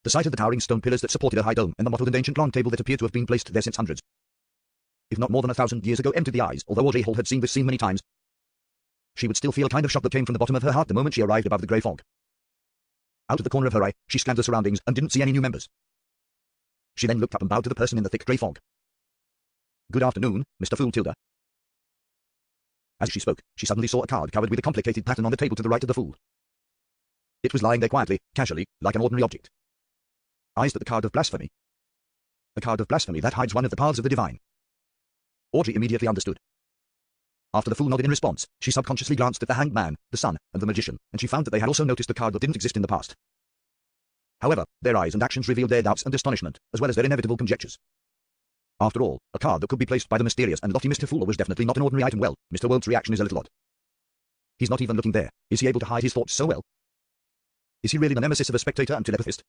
the sight of the towering stone pillars that supported a high dome and the mottled and ancient long table that appeared to have been placed there since hundreds, if not more than 1,000 years ago, emptied the eyes. Although Audrey Hall had seen this scene many times, she would still feel a kind of shock that came from the bottom of her heart the moment she arrived above the grey fog. Out of the corner of her eye, she scanned the surroundings and didn't see any new members. She then looked up and bowed to the person in the thick grey fog. "Good afternoon, Mr. Fool Tilda." As she spoke, she suddenly saw a card covered with a complicated pattern on the table to the right of the Fool. It was lying there quietly, casually, like an ordinary object. Eyes, but the card of blasphemy. A card of blasphemy that hides one of the paths of the divine. Audrey immediately understood. After the Fool nodded in response, she subconsciously glanced at the Hanged Man, the Sun, and the Magician, and she found that they had also noticed the card that didn't exist in the past. However, their eyes and actions revealed their doubts and astonishment, as well as their inevitable conjectures. After all, a card that could be placed by the mysterious and lofty Mr. Fool was definitely not an ordinary item. Well, Mr. World's reaction is a little odd. He's not even looking there. Is he able to hide his thoughts so well? Is he really the nemesis of a spectator and telepathist?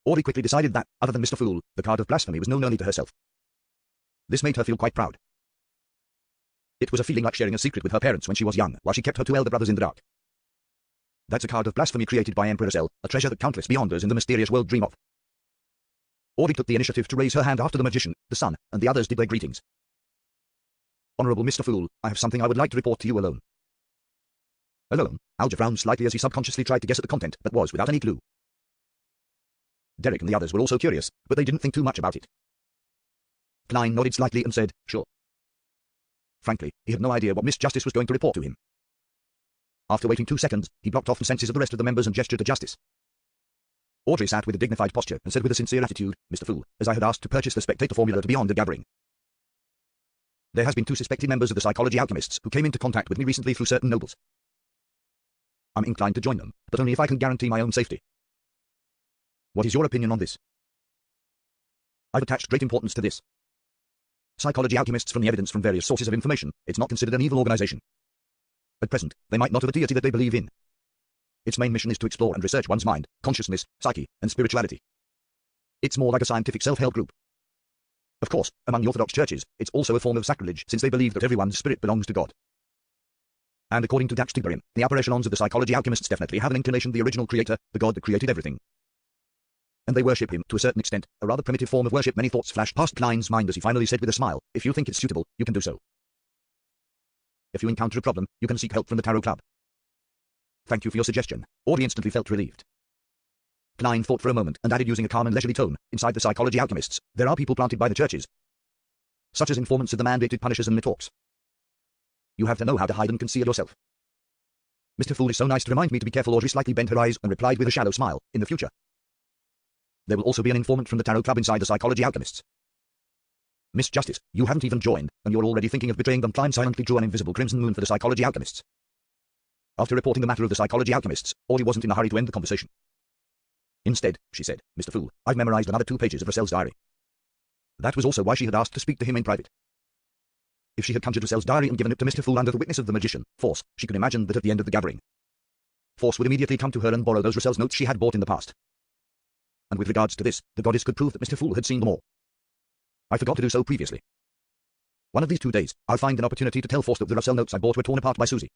Audrey quickly decided that, other than Mr. Fool, the card of blasphemy was known only to herself. This made her feel quite proud. It was a feeling like sharing a secret with her parents when she was young, while she kept her two elder brothers in the dark. That's a card of blasphemy created by Emperor Zell, a treasure that countless beyonders in the mysterious world dream of. Audrey took the initiative to raise her hand after the Magician, the Sun, and the others did their greetings. "Honorable Mr. Fool, I have something I would like to report to you alone." Alone? Alger frowned slightly as he subconsciously tried to guess at the content, but was without any clue. Derek and the others were also curious, but they didn't think too much about it. Klein nodded slightly and said, "Sure." Frankly, he had no idea what Miss Justice was going to report to him. After waiting 2 seconds, he blocked off the senses of the rest of the members and gestured to Justice. Audrey sat with a dignified posture and said with a sincere attitude, "Mr. Fool, as I had asked to purchase the Spectator formula to Beyond the Gathering, there has been 2 suspected members of the Psychology Alchemists who came into contact with me recently through certain nobles. I'm inclined to join them, but only if I can guarantee my own safety. What is your opinion on this?" "I've attached great importance to this. Psychology Alchemists, from the evidence from various sources of information, it's not considered an evil organization. At present, they might not have a deity that they believe in. Its main mission is to explore and research one's mind, consciousness, psyche, and spirituality. It's more like a scientific self-help group. Of course, among the Orthodox churches, it's also a form of sacrilege since they believe that everyone's spirit belongs to God. And according to Dax Tigbarian, the upper echelons of the Psychology Alchemists definitely have an inclination to the original creator, the God that created everything. And they worship him, to a certain extent, a rather primitive form of worship." Many thoughts flashed past Klein's mind as he finally said with a smile, "If you think it's suitable, you can do so. If you encounter a problem, you can seek help from the Tarot Club." "Thank you for your suggestion." Audrey instantly felt relieved. Klein thought for a moment and added using a calm and leisurely tone, "Inside the Psychology Alchemists, there are people planted by the churches, such as informants of the mandated punishers and Nitorks. You have to know how to hide and conceal yourself. Mr. Fool is so nice to remind me to be careful." Audrey slightly bent her eyes and replied with a shallow smile, "In the future, there will also be an informant from the Tarot Club inside the Psychology Alchemists. Miss Justice, you haven't even joined, and you're already thinking of betraying them." Klein silently drew an invisible crimson moon for the Psychology Alchemists. After reporting the matter of the Psychology Alchemists, Audrey wasn't in a hurry to end the conversation. "Instead," she said, "Mr. Fool, I've memorized another 2 pages of Russell's diary." That was also why she had asked to speak to him in private. If she had conjured Russell's diary and given it to Mr. Fool under the witness of the Magician, Force, she could imagine that at the end of the gathering, Force would immediately come to her and borrow those Russell's notes she had bought in the past. And with regards to this, the goddess could prove that Mr. Fool had seen them all. I forgot to do so previously. One of these 2 days, I'll find an opportunity to tell Force that the Russell notes I bought were torn apart by Susie.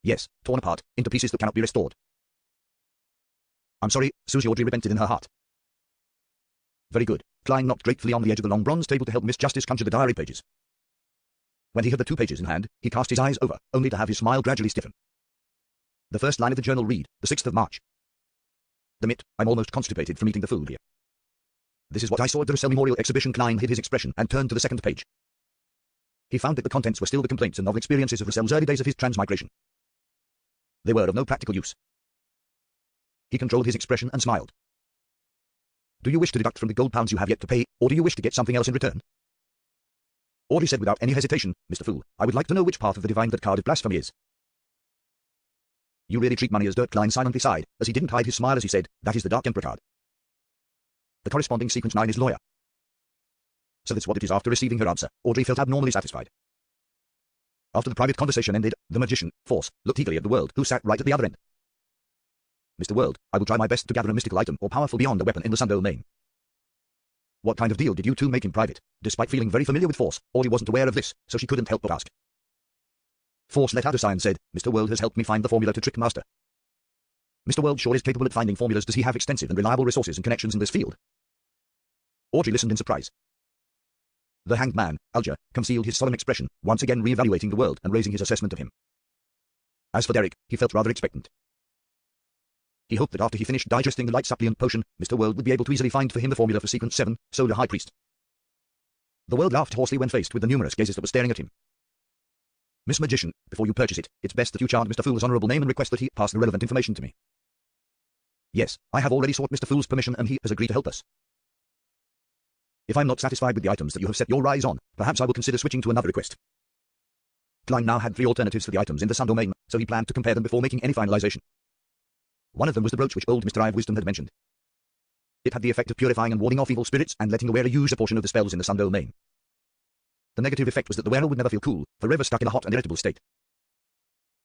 Yes, torn apart, into pieces that cannot be restored. I'm sorry, Susie. Audrey repented in her heart. Very good. Klein knocked gratefully on the edge of the long bronze table to help Miss Justice conjure the diary pages. When he had the 2 pages in hand, he cast his eyes over, only to have his smile gradually stiffen. The first line of the journal read, "The 6th of March. The Mitt, I'm almost constipated from eating the food here. This is what I saw at the Russell Memorial Exhibition." Klein hid his expression and turned to the 2nd page. He found that the contents were still the complaints and novel experiences of Russell's early days of his transmigration. They were of no practical use. He controlled his expression and smiled. "Do you wish to deduct from the gold pounds you have yet to pay, or do you wish to get something else in return?" Audrey said without any hesitation, "Mr. Fool, I would like to know which path of the divine that card of blasphemy is." "You really treat money as dirt." Klein silently sighed, as he didn't hide his smile as he said, "That is the Dark Emperor card. The corresponding sequence 9 is lawyer." So that's what it is. After receiving her answer, Audrey felt abnormally satisfied. After the private conversation ended, the Magician, Force, looked eagerly at the World, who sat right at the other end. "Mr. World, I will try my best to gather a mystical item or powerful beyond a weapon in the Sun domain." What kind of deal did you two make in private? Despite feeling very familiar with Force, Audrey wasn't aware of this, so she couldn't help but ask. Force let out a sigh and said, "Mr. World has helped me find the formula to Trick Master. Mr. World sure is capable at finding formulas. Does he have extensive and reliable resources and connections in this field? Audrey listened in surprise. The hanged man, Alger, concealed his solemn expression, once again re-evaluating the world and raising his assessment of him. As for Derek, he felt rather expectant. He hoped that after he finished digesting the light suppliant potion, Mr. World would be able to easily find for him the formula for Sequence 7, Solar High Priest. The World laughed hoarsely when faced with the numerous gazes that were staring at him. Miss Magician, before you purchase it, it's best that you chant Mr. Fool's honorable name and request that he pass the relevant information to me. Yes, I have already sought Mr. Fool's permission and he has agreed to help us. If I'm not satisfied with the items that you have set your eyes on, perhaps I will consider switching to another request. Klein now had 3 alternatives for the items in the Sun domain, so he planned to compare them before making any finalization. One of them was the brooch which old Mr. Eye of Wisdom had mentioned. It had the effect of purifying and warding off evil spirits and letting the wearer use a portion of the spells in the Sun domain. The negative effect was that the wearer would never feel cool, forever stuck in a hot and irritable state.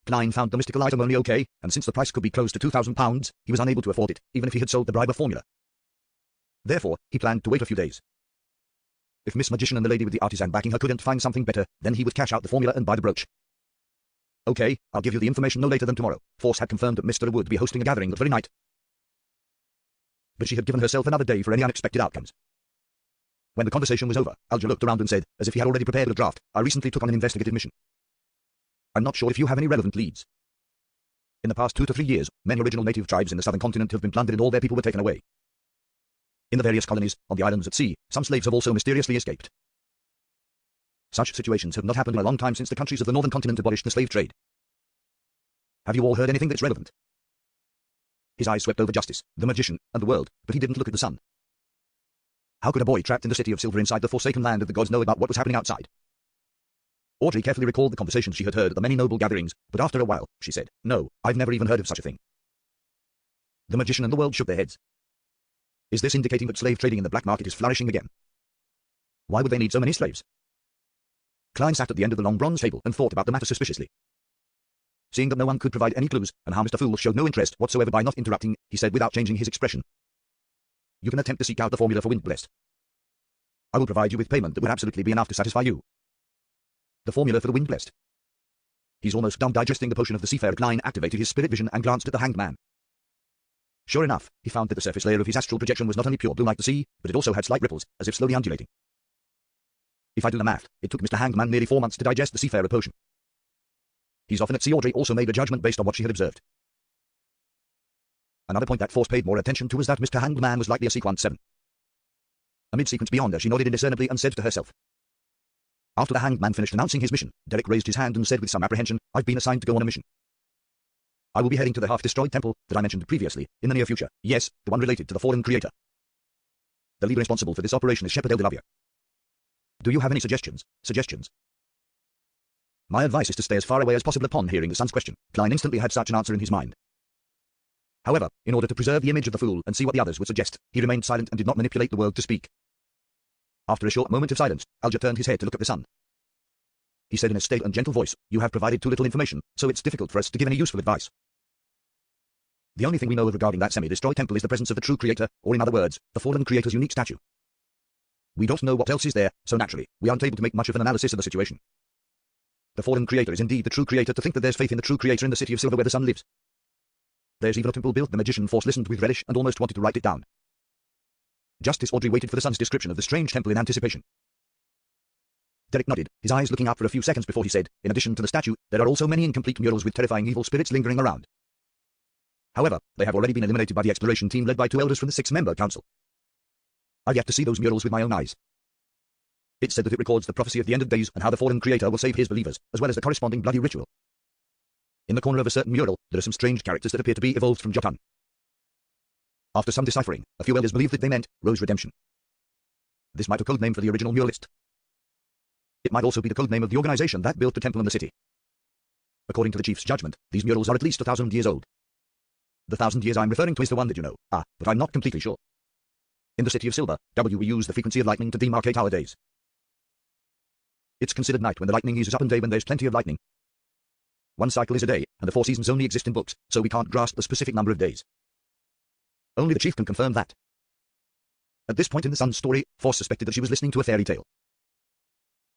Klein found the mystical item only okay, and since the price could be close to £2,000, he was unable to afford it, even if he had sold the briber formula. Therefore, he planned to wait a few days. If Miss Magician and the lady with the artisan backing her couldn't find something better, then he would cash out the formula and buy the brooch. Okay, I'll give you the information no later than tomorrow. Force had confirmed that Mr. would be hosting a gathering that very night. But she had given herself another day for any unexpected outcomes. When the conversation was over, Alger looked around and said, as if he had already prepared a draft, I recently took on an investigative mission. I'm not sure if you have any relevant leads. In the past 2 to 3 years, many original native tribes in the southern continent have been plundered and all their people were taken away. In the various colonies, on the islands at sea, some slaves have also mysteriously escaped. Such situations have not happened in a long time since the countries of the northern continent abolished the slave trade. Have you all heard anything that's relevant? His eyes swept over Justice, the Magician, and the World, but he didn't look at the sun. How could a boy trapped in the city of Silver inside the forsaken land of the gods know about what was happening outside? Audrey carefully recalled the conversations she had heard at the many noble gatherings, but after a while, she said, No, I've never even heard of such a thing. The Magician and the World shook their heads. Is this indicating that slave trading in the black market is flourishing again? Why would they need so many slaves? Klein sat at the end of the long bronze table and thought about the matter suspiciously. Seeing that no one could provide any clues, and how Mr. Fool showed no interest whatsoever by not interrupting, he said without changing his expression. You can attempt to seek out the formula for Wind Blessed. I will provide you with payment that would absolutely be enough to satisfy you. The formula for the Wind Blessed. He's almost done digesting the potion of the seafarer. Klein activated his spirit vision and glanced at the hanged man. Sure enough, he found that the surface layer of his astral projection was not only pure blue like the sea, but it also had slight ripples, as if slowly undulating. If I do the math, it took Mr. Hangman nearly 4 months to digest the seafarer potion. He's often at sea. Audrey also made a judgment based on what she had observed. Another point that Force paid more attention to was that Mr. Hangman was likely a Sequence 7. A mid-sequence beyonder, she nodded indiscernibly and said to herself. After the hanged man finished announcing his mission, Derek raised his hand and said with some apprehension, I've been assigned to go on a mission. I will be heading to the half-destroyed temple that I mentioned previously, in the near future. Yes, the one related to the fallen creator. The leader responsible for this operation is Shepherd Eldelavia. Do you have any suggestions? My advice is to stay as far away as possible. Upon hearing the son's question, Klein instantly had such an answer in his mind. However, in order to preserve the image of the fool and see what the others would suggest, he remained silent and did not manipulate the World to speak. After a short moment of silence, Alger turned his head to look at the sun. He said in a steady and gentle voice, You have provided too little information, so it's difficult for us to give any useful advice. The only thing we know of regarding that semi-destroyed temple is the presence of the true creator, or in other words, the fallen creator's unique statue. We don't know what else is there, so naturally, we aren't able to make much of an analysis of the situation. The fallen creator is indeed the true creator. To think that there's faith in the true creator in the city of Silver where the sun lives. There's even a temple built. The magician Force listened with relish and almost wanted to write it down. Justice Audrey waited for the sun's description of the strange temple in anticipation. Derek nodded, his eyes looking up for a few seconds before he said, In addition to the statue, there are also many incomplete murals with terrifying evil spirits lingering around. However, they have already been eliminated by the exploration team led by 2 elders from the 6-member council. I've yet to see those murals with my own eyes. It's said that it records the prophecy of the end of days and how the fallen creator will save his believers, as well as the corresponding bloody ritual. In the corner of a certain mural, there are some strange characters that appear to be evolved from Jotun. After some deciphering, a few elders believed that they meant Rose Redemption. This might be a code name for the original muralist. It might also be the code name of the organization that built the temple in the city. According to the chief's judgment, these murals are at least 1,000 years old. The 1,000 years I'm referring to is the one that you know. But I'm not completely sure. In the city of Silver, we use the frequency of lightning to demarcate our days. It's considered night when the lightning uses up and day when there's plenty of lightning. One cycle is a day, and the 4 seasons only exist in books, so we can't grasp the specific number of days. Only the chief can confirm that. At this point in the sun's story, Force suspected that she was listening to a fairy tale.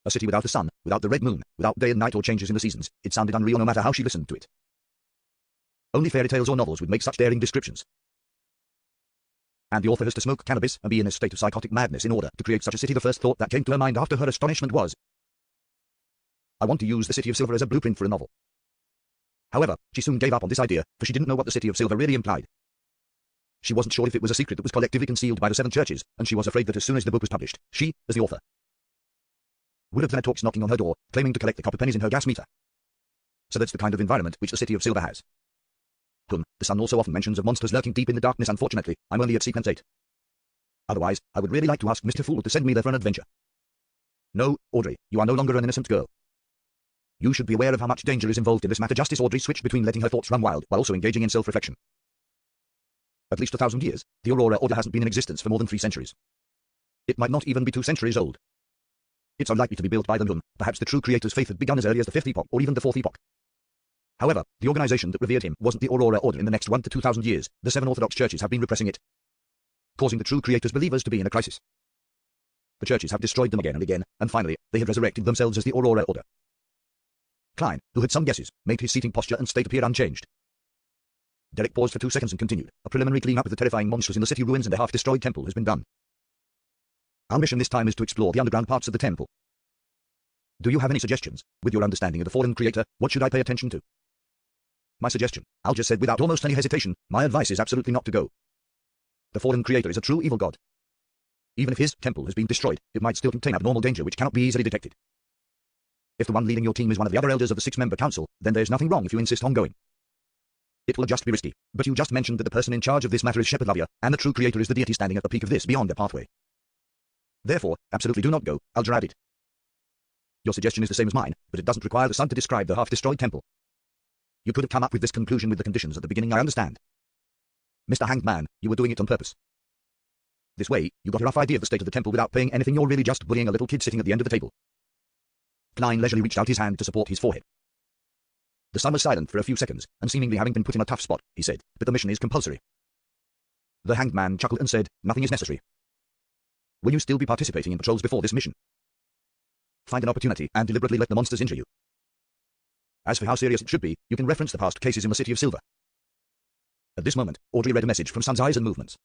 A city without the sun, without the red moon, without day and night or changes in the seasons, it sounded unreal no matter how she listened to it. Only fairy tales or novels would make such daring descriptions. And the author has to smoke cannabis and be in a state of psychotic madness in order to create such a city. The first thought that came to her mind after her astonishment was, I want to use the City of Silver as a blueprint for a novel. However, she soon gave up on this idea, for she didn't know what the City of Silver really implied. She wasn't sure if it was a secret that was collectively concealed by the 7 churches, and she was afraid that as soon as the book was published, she, as the author, would have had talks knocking on her door, claiming to collect the copper pennies in her gas meter. So that's the kind of environment which the City of Silver has. The Sun also often mentions of monsters lurking deep in the darkness. Unfortunately, I'm only at sequence 8. Otherwise, I would really like to ask Mr. Fool to send me there for an adventure. No, Audrey, you are no longer an innocent girl. You should be aware of how much danger is involved in this matter. Justice Audrey switched between letting her thoughts run wild while also engaging in self-reflection. At least 1,000 years, the Aurora Order hasn't been in existence for more than 3 centuries. It might not even be 2 centuries old. It's unlikely to be built by them. Perhaps the true creator's faith had begun as early as the 5th epoch or even the 4th epoch. However, the organization that revered him wasn't the Aurora Order. In the next 1 to 2,000 years, the 7 Orthodox churches have been repressing it, causing the true creator's believers to be in a crisis. The churches have destroyed them again and again, and finally, they have resurrected themselves as the Aurora Order. Klein, who had some guesses, made his seating posture and state appear unchanged. Derek paused for 2 seconds and continued. A preliminary clean-up of the terrifying monsters in the city ruins and the half-destroyed temple has been done. Our mission this time is to explore the underground parts of the temple. Do you have any suggestions? With your understanding of the fallen creator, what should I pay attention to? My suggestion, Alger said without almost any hesitation, my advice is absolutely not to go. The fallen creator is a true evil god. Even if his temple has been destroyed, it might still contain abnormal danger which cannot be easily detected. If the one leading your team is one of the other elders of the 6-member council, then there's nothing wrong if you insist on going. It will just be risky, but you just mentioned that the person in charge of this matter is Shepherd Lavia, and the true creator is the deity standing at the peak of this beyond their pathway. Therefore, absolutely do not go, Alger added. Your suggestion is the same as mine, but it doesn't require the sun to describe the half-destroyed temple. You could have come up with this conclusion with the conditions at the beginning, I understand. Mr. Hanged Man, you were doing it on purpose. This way, you got a rough idea of the state of the temple without paying anything. You're really just bullying a little kid sitting at the end of the table. Klein leisurely reached out his hand to support his forehead. The sun was silent for a few seconds, and seemingly having been put in a tough spot, he said, but the mission is compulsory. The Hanged Man chuckled and said, nothing is necessary. Will you still be participating in patrols before this mission? Find an opportunity and deliberately let the monsters injure you. As for how serious it should be, you can reference the past cases in the City of Silver. At this moment, Audrey read a message from Sun's eyes and movements.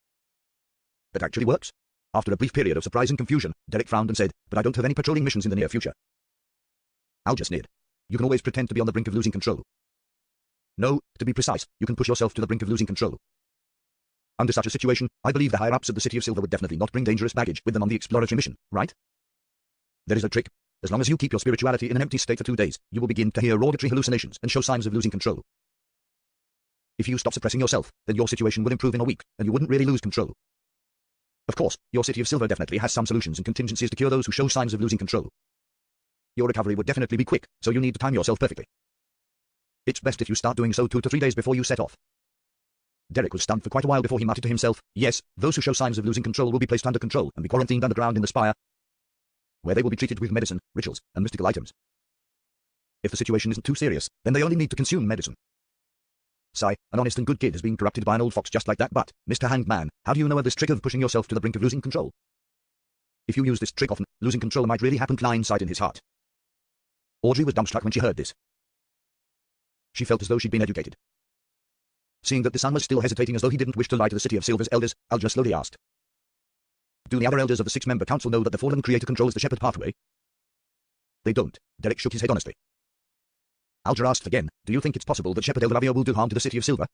That actually works. After a brief period of surprising confusion, Derek frowned and said, but I don't have any patrolling missions in the near future. Alger sneered. You can always pretend to be on the brink of losing control. No, to be precise, you can push yourself to the brink of losing control. Under such a situation, I believe the higher-ups of the City of Silver would definitely not bring dangerous baggage with them on the exploratory mission, right? There is a trick. As long as you keep your spirituality in an empty state for 2 days, you will begin to hear auditory hallucinations and show signs of losing control. If you stop suppressing yourself, then your situation will improve in a week, and you wouldn't really lose control. Of course, your City of Silver definitely has some solutions and contingencies to cure those who show signs of losing control. Your recovery would definitely be quick, so you need to time yourself perfectly. It's best if you start doing so 2 to 3 days before you set off. Derek was stunned for quite a while before he muttered to himself, yes, those who show signs of losing control will be placed under control and be quarantined underground in the spire, where they will be treated with medicine, rituals, and mystical items. If the situation isn't too serious, then they only need to consume medicine. Sigh, an honest and good kid has been corrupted by an old fox just like that, but, Mr. Hanged Man, how do you know of this trick of pushing yourself to the brink of losing control? If you use this trick often, losing control might really happen. Klein sighed in his heart. Audrey was dumbstruck when she heard this. She felt as though she'd been educated. Seeing that the Sun was still hesitating as though he didn't wish to lie to the City of Silver's elders, Alger slowly asked. Do the other elders of the 6-member council know that the fallen creator controls the Shepherd pathway? They don't. Derek shook his head honestly. Alger asked again, do you think it's possible that Shepherd Elder Lavia will do harm to the City of Silver?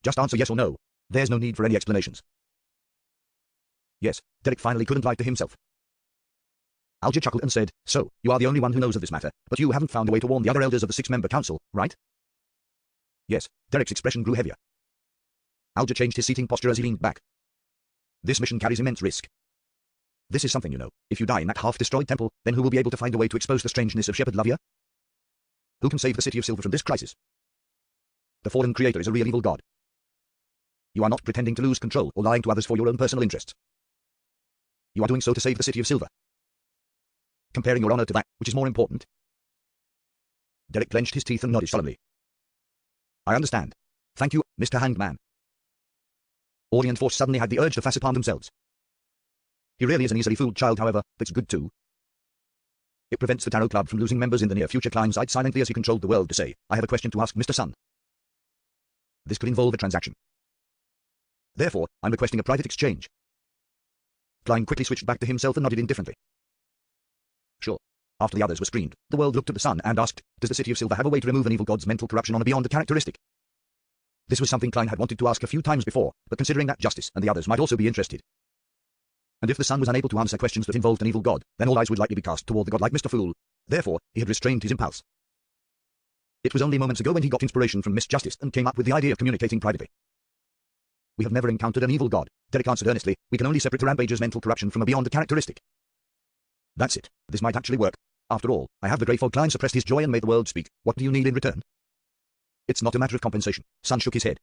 Just answer yes or no. There's no need for any explanations. Yes, Derek finally couldn't lie to himself. Alger chuckled and said, so, you are the only one who knows of this matter, but you haven't found a way to warn the other elders of the 6-member council, right? Yes, Derek's expression grew heavier. Alger changed his seating posture as he leaned back. This mission carries immense risk. This is something you know. If you die in that half-destroyed temple, then who will be able to find a way to expose the strangeness of Shepherd Lavia? Who can save the City of Silver from this crisis? The fallen creator is a real evil god. You are not pretending to lose control or lying to others for your own personal interests. You are doing so to save the City of Silver. Comparing your honor to that, which is more important. Derek clenched his teeth and nodded solemnly. I understand. Thank you, Mr. Hanged Man. Audrey and Force suddenly had the urge to fasten upon themselves. He really is an easily fooled child, however, that's good too. It prevents the Tarot Club from losing members in the near future. Klein sighed silently as he controlled the world to say, I have a question to ask Mr. Sun. This could involve a transaction. Therefore, I'm requesting a private exchange. Klein quickly switched back to himself and nodded indifferently. Sure. After the others were screened, the world looked at the sun and asked, does the City of Silver have a way to remove an evil god's mental corruption on a beyond characteristic? This was something Klein had wanted to ask a few times before, but considering that Justice and the others might also be interested. And if the sun was unable to answer questions that involved an evil god, then all eyes would likely be cast toward the god like Mr. Fool. Therefore, he had restrained his impulse. It was only moments ago when he got inspiration from Miss Justice and came up with the idea of communicating privately. We have never encountered an evil god, Derek answered earnestly. We can only separate a rampager's mental corruption from a beyond characteristic. That's it. This might actually work. After all, I have the Grey Fog. Klein suppressed his joy and made the world speak. What do you need in return? It's not a matter of compensation. Sun shook his head.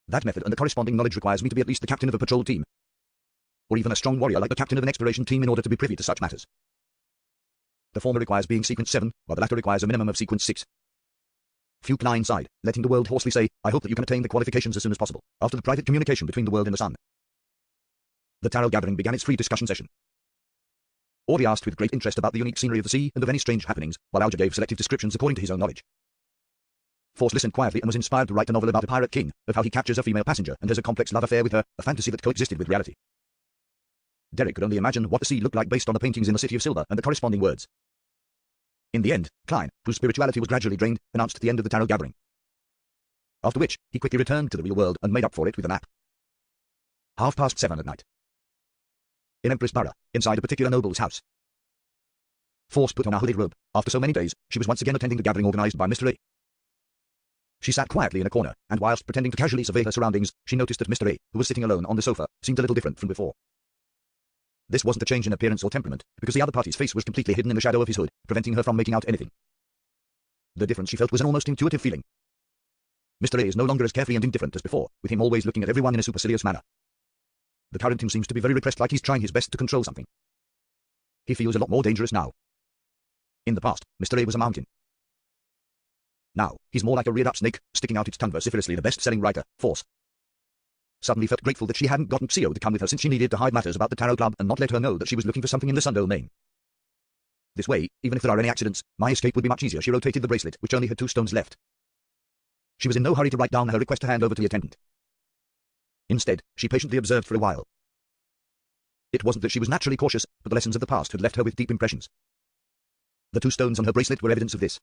That method and the corresponding knowledge requires me to be at least the captain of a patrol team. Or even a strong warrior like the captain of an exploration team in order to be privy to such matters. The former requires being sequence 7, while the latter requires a minimum of sequence 6. Few Klein sighed, letting the world hoarsely say, I hope that you can attain the qualifications as soon as possible, after the private communication between the world and the sun. The Tarot Gathering began its free discussion session. Audie asked with great interest about the unique scenery of the sea and of any strange happenings, while Alger gave selective descriptions according to his own knowledge. Force listened quietly and was inspired to write a novel about a pirate king, of how he captures a female passenger and has a complex love affair with her, a fantasy that coexisted with reality. Derek could only imagine what the sea looked like based on the paintings in the City of Silver and the corresponding words. In the end, Klein, whose spirituality was gradually drained, announced the end of the Tarot Gathering. After which, he quickly returned to the real world and made up for it with a nap. 7:30 at night. In Empress Barra, inside a particular noble's house. Force put on a hooded robe. After so many days, she was once again attending the gathering organized by Mr. A. She sat quietly in a corner, and whilst pretending to casually survey her surroundings, she noticed that Mr. A, who was sitting alone on the sofa, seemed a little different from before. This wasn't a change in appearance or temperament, because the other party's face was completely hidden in the shadow of his hood, preventing her from making out anything. The difference she felt was an almost intuitive feeling. Mr. A is no longer as carefree and indifferent as before, with him always looking at everyone in a supercilious manner. The current him seems to be very repressed, like he's trying his best to control something. He feels a lot more dangerous now. In the past, Mr. A was a mountain. Now, he's more like a reared-up snake, sticking out its tongue vociferously. The best-selling writer, Force, suddenly felt grateful that she hadn't gotten Xio to come with her, since she needed to hide matters about the Tarot Club and not let her know that she was looking for something in the Sun domain. This way, even if there are any accidents, my escape would be much easier. She rotated the bracelet, which only had 2 stones left. She was in no hurry to write down her request to hand over to the attendant. Instead, she patiently observed for a while. It wasn't that she was naturally cautious, but the lessons of the past had left her with deep impressions. The 2 stones on her bracelet were evidence of this.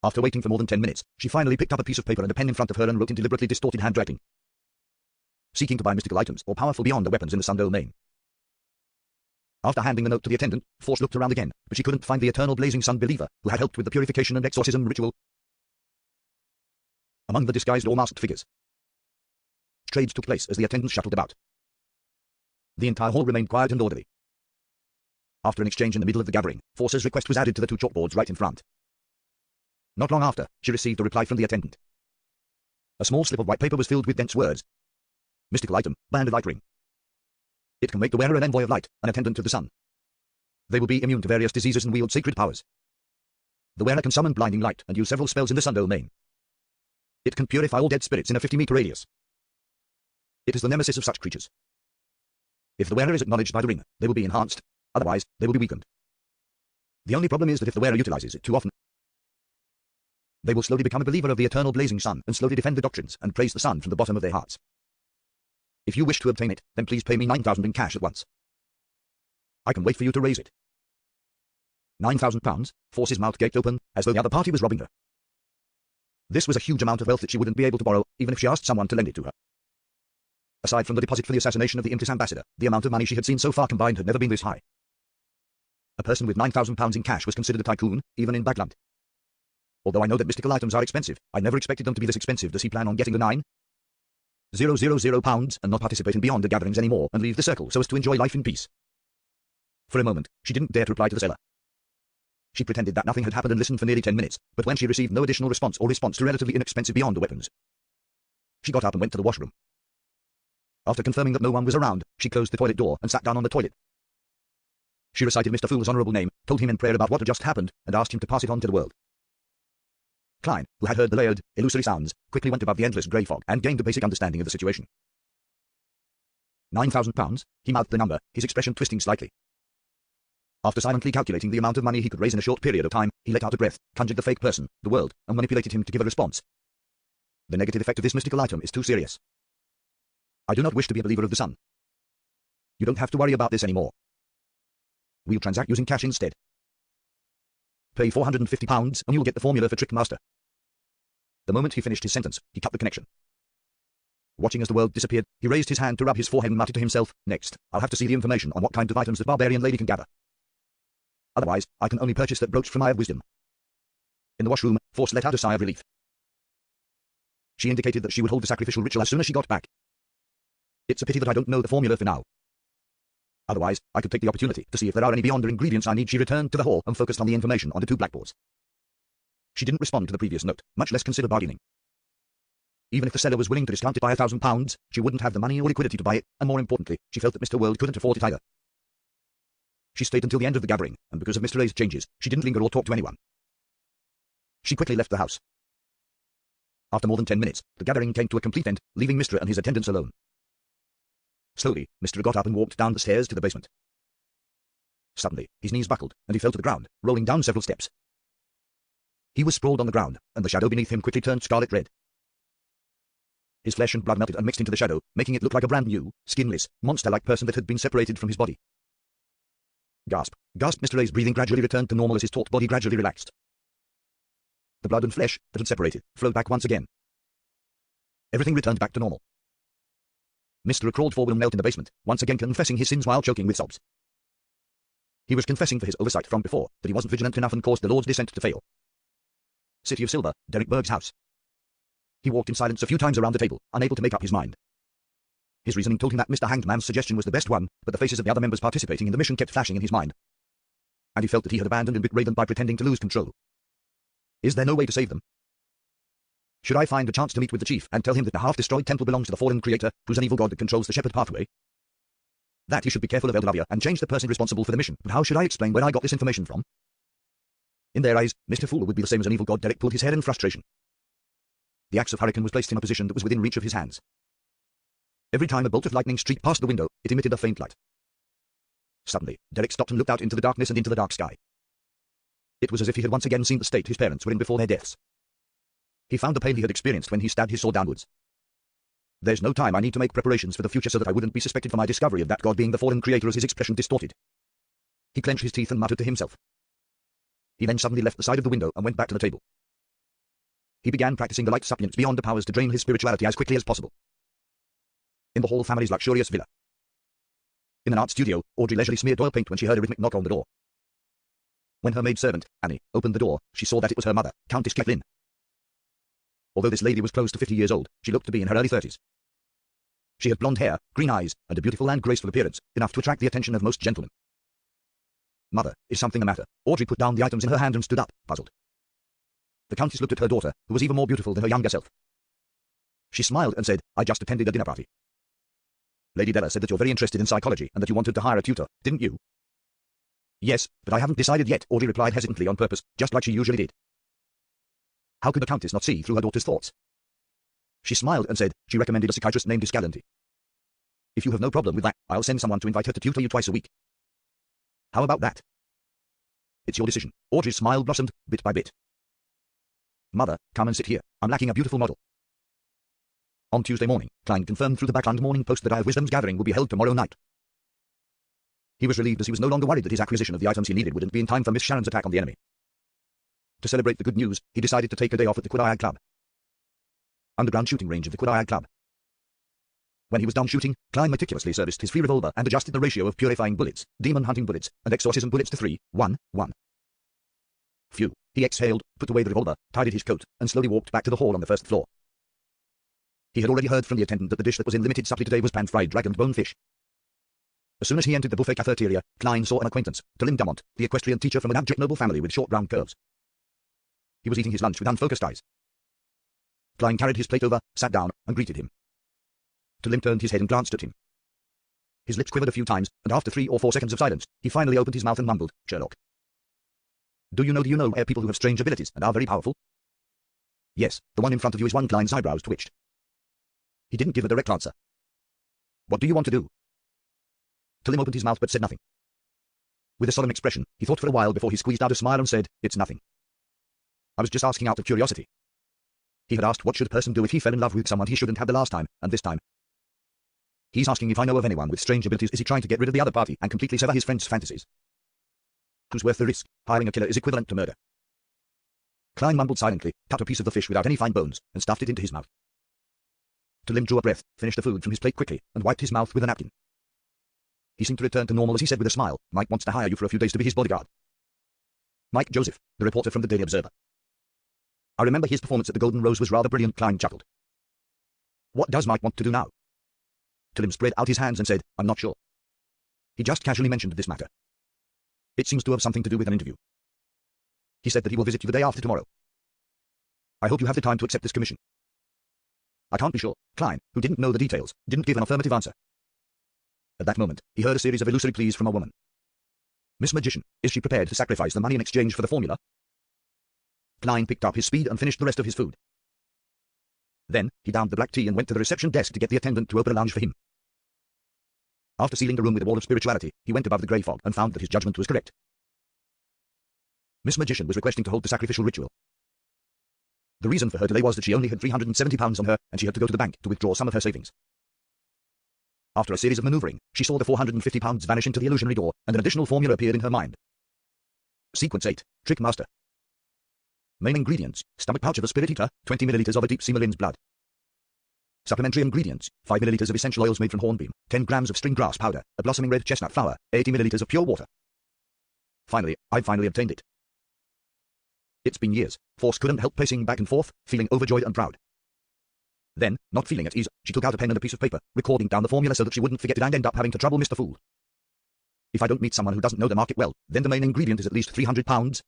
After waiting for more than 10 minutes, she finally picked up a piece of paper and a pen in front of her and wrote in deliberately distorted handwriting. Seeking to buy mystical items or powerful beyond the weapons in the Sun domain. After handing the note to the attendant, Force looked around again, but she couldn't find the eternal blazing sun believer, who had helped with the purification and exorcism ritual. Among the disguised or masked figures, trades took place as the attendants shuttled about. The entire hall remained quiet and orderly. After an exchange in the middle of the gathering, Force's request was added to the 2 chalkboards right in front. Not long after, she received a reply from the attendant. A small slip of white paper was filled with dense words. Mystical item, band light ring. It can make the wearer an envoy of light, an attendant to the sun. They will be immune to various diseases and wield sacred powers. The wearer can summon blinding light and use several spells in the Sun domain. It can purify all dead spirits in a 50-meter radius. It is the nemesis of such creatures. If the wearer is acknowledged by the ring, they will be enhanced, otherwise, they will be weakened. The only problem is that if the wearer utilizes it too often, they will slowly become a believer of the eternal blazing sun and slowly defend the doctrines and praise the sun from the bottom of their hearts. If you wish to obtain it, then please pay me 9,000 in cash at once. I can wait for you to raise it. 9,000 pounds, Force's mouth gaped open, as though the other party was robbing her. This was a huge amount of wealth that she wouldn't be able to borrow, even if she asked someone to lend it to her. Aside from the deposit for the assassination of the Imtis ambassador, the amount of money she had seen so far combined had never been this high. A person with 9,000 pounds in cash was considered a tycoon, even in Bagland. Although I know that mystical items are expensive, I never expected them to be this expensive. Does he plan on getting the 9,000 pounds and not participate in beyond the gatherings anymore and leave the circle so as to enjoy life in peace? For a moment, she didn't dare to reply to the seller. She pretended that nothing had happened and listened for nearly 10 minutes, but when she received no additional response or response to relatively inexpensive beyond the weapons, she got up and went to the washroom. After confirming that no one was around, she closed the toilet door and sat down on the toilet. She recited Mr. Fool's honorable name, told him in prayer about what had just happened, and asked him to pass it on to the world. Klein, who had heard the layered, illusory sounds, quickly went above the endless grey fog and gained a basic understanding of the situation. 9,000 pounds, he mouthed the number, his expression twisting slightly. After silently calculating the amount of money he could raise in a short period of time, he let out a breath, conjured the fake person, the world, and manipulated him to give a response. The negative effect of this mystical item is too serious. I do not wish to be a believer of the sun. You don't have to worry about this anymore. We'll transact using cash instead. Pay £450 and you'll get the formula for Trickmaster. The moment he finished his sentence, he cut the connection. Watching as the world disappeared, he raised his hand to rub his forehead and muttered to himself, next, I'll have to see the information on what kind of items that barbarian lady can gather. Otherwise, I can only purchase that brooch from Eye of Wisdom. In the washroom, Force let out a sigh of relief. She indicated that she would hold the sacrificial ritual as soon as she got back. It's a pity that I don't know the formula for now. Otherwise, I could take the opportunity to see if there are any beyonder ingredients I need. She returned to the hall and focused on the information on the two blackboards. She didn't respond to the previous note, much less consider bargaining. Even if the seller was willing to discount it by £1,000, she wouldn't have the money or liquidity to buy it, and more importantly, she felt that Mr. World couldn't afford it either. She stayed until the end of the gathering, and because of Mr. A's changes, she didn't linger or talk to anyone. She quickly left the house. After more than 10 minutes, the gathering came to a complete end, leaving Mr. and his attendants alone. Slowly, Mr. got up and walked down the stairs to the basement. Suddenly, his knees buckled, and he fell to the ground, rolling down several steps. He was sprawled on the ground, and the shadow beneath him quickly turned scarlet red. His flesh and blood melted and mixed into the shadow, making it look like a brand new, skinless, monster-like person that had been separated from his body. Gasp. Gasped Mr. A's breathing gradually returned to normal as his taut body gradually relaxed. The blood and flesh that had separated flowed back once again. Everything returned back to normal. Mr. A crawled forward and knelt in the basement, once again confessing his sins while choking with sobs. He was confessing for his oversight from before, that he wasn't vigilant enough and caused the Lord's descent to fail. City of Silver, Derek Berg's house. He walked in silence a few times around the table, unable to make up his mind. His reasoning told him that Mr. Hanged Man's suggestion was the best one, but the faces of the other members participating in the mission kept flashing in his mind. And he felt that he had abandoned and betrayed them by pretending to lose control. Is there no way to save them? Should I find a chance to meet with the chief and tell him that the half-destroyed temple belongs to the fallen creator, who's an evil god that controls the shepherd pathway? That he should be careful of Elderavia and change the person responsible for the mission, but how should I explain where I got this information from? In their eyes, Mr. Fool would be the same as an evil god. Derek pulled his hair in frustration. The axe of Hurricane was placed in a position that was within reach of his hands. Every time a bolt of lightning streaked past the window, it emitted a faint light. Suddenly, Derek stopped and looked out into the darkness and into the dark sky. It was as if he had once again seen the state his parents were in before their deaths. He found the pain he had experienced when he stabbed his sword downwards. There's no time. I need to make preparations for the future so that I wouldn't be suspected for my discovery of that god being the fallen creator, as his expression distorted. He clenched his teeth and muttered to himself. He then suddenly left the side of the window and went back to the table. He began practicing the light supplements beyond the powers to drain his spirituality as quickly as possible. In the Hall family's luxurious villa. In an art studio, Audrey leisurely smeared oil paint when she heard a rhythmic knock on the door. When her maidservant, Annie, opened the door, she saw that it was her mother, Countess Caitlin. Although this lady was close to 50 years old, she looked to be in her early 30s. She had blonde hair, green eyes, and a beautiful and graceful appearance, enough to attract the attention of most gentlemen. Mother, is something the matter? Audrey put down the items in her hand and stood up, puzzled. The Countess looked at her daughter, who was even more beautiful than her younger self. She smiled and said, I just attended a dinner party. Lady Della said that you're very interested in psychology and that you wanted to hire a tutor, didn't you? Yes, but I haven't decided yet, Audrey replied hesitantly on purpose, just like she usually did. How could the Countess not see through her daughter's thoughts? She smiled and said, she recommended a psychiatrist named Escalante. If you have no problem with that, I'll send someone to invite her to tutor you twice a week. How about that? It's your decision. Audrey's smile blossomed, bit by bit. Mother, come and sit here. I'm lacking a beautiful model. On Tuesday morning, Klein confirmed through the Backland Morning Post that Eye of Wisdom's gathering would be held tomorrow night. He was relieved as he was no longer worried that his acquisition of the items he needed wouldn't be in time for Miss Sharon's attack on the enemy. To celebrate the good news, he decided to take a day off at the Quadayag Club. Underground shooting range of the Quadayag Club. When he was done shooting, Klein meticulously serviced his free revolver and adjusted the ratio of purifying bullets, demon hunting bullets, and exorcism bullets to 3-1-1. Phew. He exhaled, put away the revolver, tidied his coat, and slowly walked back to the hall on the first floor. He had already heard from the attendant that the dish that was in limited supply today was pan-fried dragon bone fish. As soon as he entered the buffet cafeteria, Klein saw an acquaintance, Talim Dumont, the equestrian teacher from an abject noble family with short brown curls. He was eating his lunch with unfocused eyes. Klein carried his plate over, sat down, and greeted him. Talim turned his head and glanced at him. His lips quivered a few times, and after 3 or 4 seconds of silence, he finally opened his mouth and mumbled, Sherlock. Do you know people who have strange abilities and are very powerful? Yes, the one in front of you is one. Klein's eyebrows twitched. He didn't give a direct answer. What do you want to do? Talim opened his mouth but said nothing. With a solemn expression, he thought for a while before he squeezed out a smile and said, It's nothing. I was just asking out of curiosity. He had asked what should a person do if he fell in love with someone he shouldn't have the last time, and this time he's asking if I know of anyone with strange abilities. Is he trying to get rid of the other party and completely sever his friend's fantasies? Who's worth the risk? Hiring a killer is equivalent to murder. Klein mumbled silently, cut a piece of the fish without any fine bones, and stuffed it into his mouth. Talim drew a breath, finished the food from his plate quickly, and wiped his mouth with a napkin. He seemed to return to normal as he said with a smile, Mike wants to hire you for a few days to be his bodyguard. Mike Joseph, the reporter from the Daily Observer. I remember his performance at the Golden Rose was rather brilliant. Klein chuckled. What does Mike want to do now? Talim spread out his hands and said, I'm not sure. He just casually mentioned this matter. It seems to have something to do with an interview. He said that he will visit you the day after tomorrow. I hope you have the time to accept this commission. I can't be sure. Klein, who didn't know the details, didn't give an affirmative answer. At that moment, he heard a series of illusory pleas from a woman. Miss Magician, is she prepared to sacrifice the money in exchange for the formula? Klein picked up his speed and finished the rest of his food. Then, he downed the black tea and went to the reception desk to get the attendant to open a lounge for him. After sealing the room with a wall of spirituality, he went above the grey fog and found that his judgment was correct. Miss Magician was requesting to hold the sacrificial ritual. The reason for her delay was that she only had £370 on her, and she had to go to the bank to withdraw some of her savings. After a series of manoeuvring, she saw the £450 vanish into the illusionary door, and an additional formula appeared in her mind. Sequence 8, Trick Master. Main ingredients, stomach pouch of a spirit eater, 20 milliliters of a deep sea marine's blood. Supplementary ingredients, 5 milliliters of essential oils made from hornbeam, 10 grams of string grass powder, a blossoming red chestnut flower, 80 milliliters of pure water. Finally, I've finally obtained it. It's been years. Force couldn't help pacing back and forth, feeling overjoyed and proud. Then, not feeling at ease, she took out a pen and a piece of paper, recording down the formula so that she wouldn't forget it and end up having to trouble Mr. Fool. If I don't meet someone who doesn't know the market well, then the main ingredient is at least £300.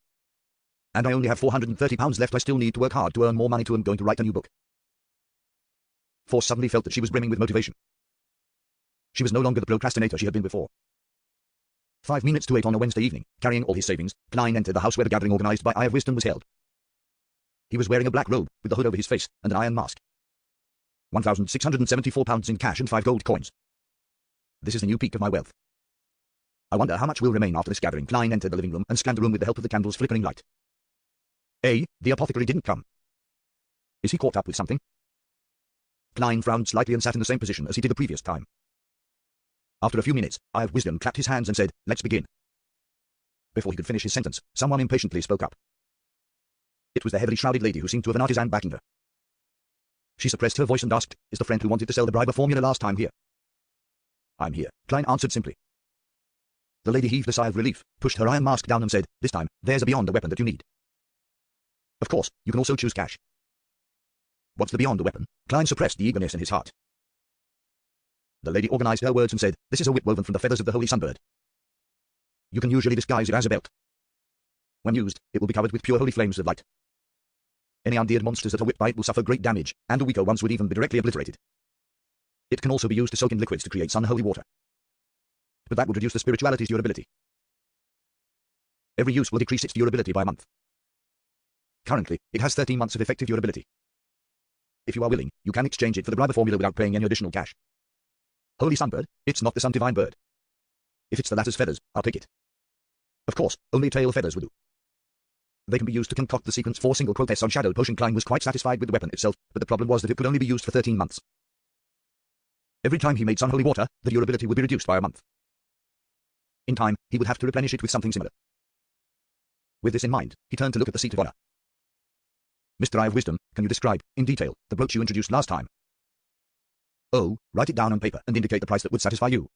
And I only have £430 left. I still need to work hard to earn more money too. I'm going to write a new book. Force suddenly felt that she was brimming with motivation. She was no longer the procrastinator she had been before. 5 minutes to 8 on a Wednesday evening, carrying all his savings, Klein entered the house where the gathering organized by Eye of Wisdom was held. He was wearing a black robe, with the hood over his face, and an iron mask. £1,674 in cash and 5 gold coins. This is the new peak of my wealth. I wonder how much will remain after this gathering. Klein entered the living room and scanned the room with the help of the candle's flickering light. The apothecary didn't come. Is he caught up with something? Klein frowned slightly and sat in the same position as he did the previous time. After a few minutes, Eye of Wisdom clapped his hands and said, let's begin. Before he could finish his sentence, someone impatiently spoke up. It was the heavily shrouded lady who seemed to have an artisan backing her. She suppressed her voice and asked, is the friend who wanted to sell the bribe formula last time here? I'm here, Klein answered simply. The lady heaved a sigh of relief, pushed her iron mask down and said, this time, there's a beyond a weapon that you need. Of course, you can also choose cash. What's the beyond a weapon? Klein suppressed the eagerness in his heart. The lady organized her words and said, this is a whip woven from the feathers of the holy sunbird. You can usually disguise it as a belt. When used, it will be covered with pure holy flames of light. Any undead monsters that are whipped by it will suffer great damage, and the weaker ones would even be directly obliterated. It can also be used to soak in liquids to create sun-holy water. But that would reduce the spirituality's durability. Every use will decrease its durability by a month. Currently, it has 13 months of effective durability. If you are willing, you can exchange it for the bribe formula without paying any additional cash. Holy Sunbird, it's not the Sun Divine Bird. If it's the latter's feathers, I'll take it. Of course, only tail feathers will do. They can be used to concoct the sequence 4 single quotes on Shadow Potion. Klein was quite satisfied with the weapon itself, but the problem was that it could only be used for 13 months. Every time he made sun holy water, the durability would be reduced by a month. In time, he would have to replenish it with something similar. With this in mind, he turned to look at the seat of honor. Mr. Eye of Wisdom, can you describe, in detail, the brooch you introduced last time? Oh, write it down on paper and indicate the price that would satisfy you.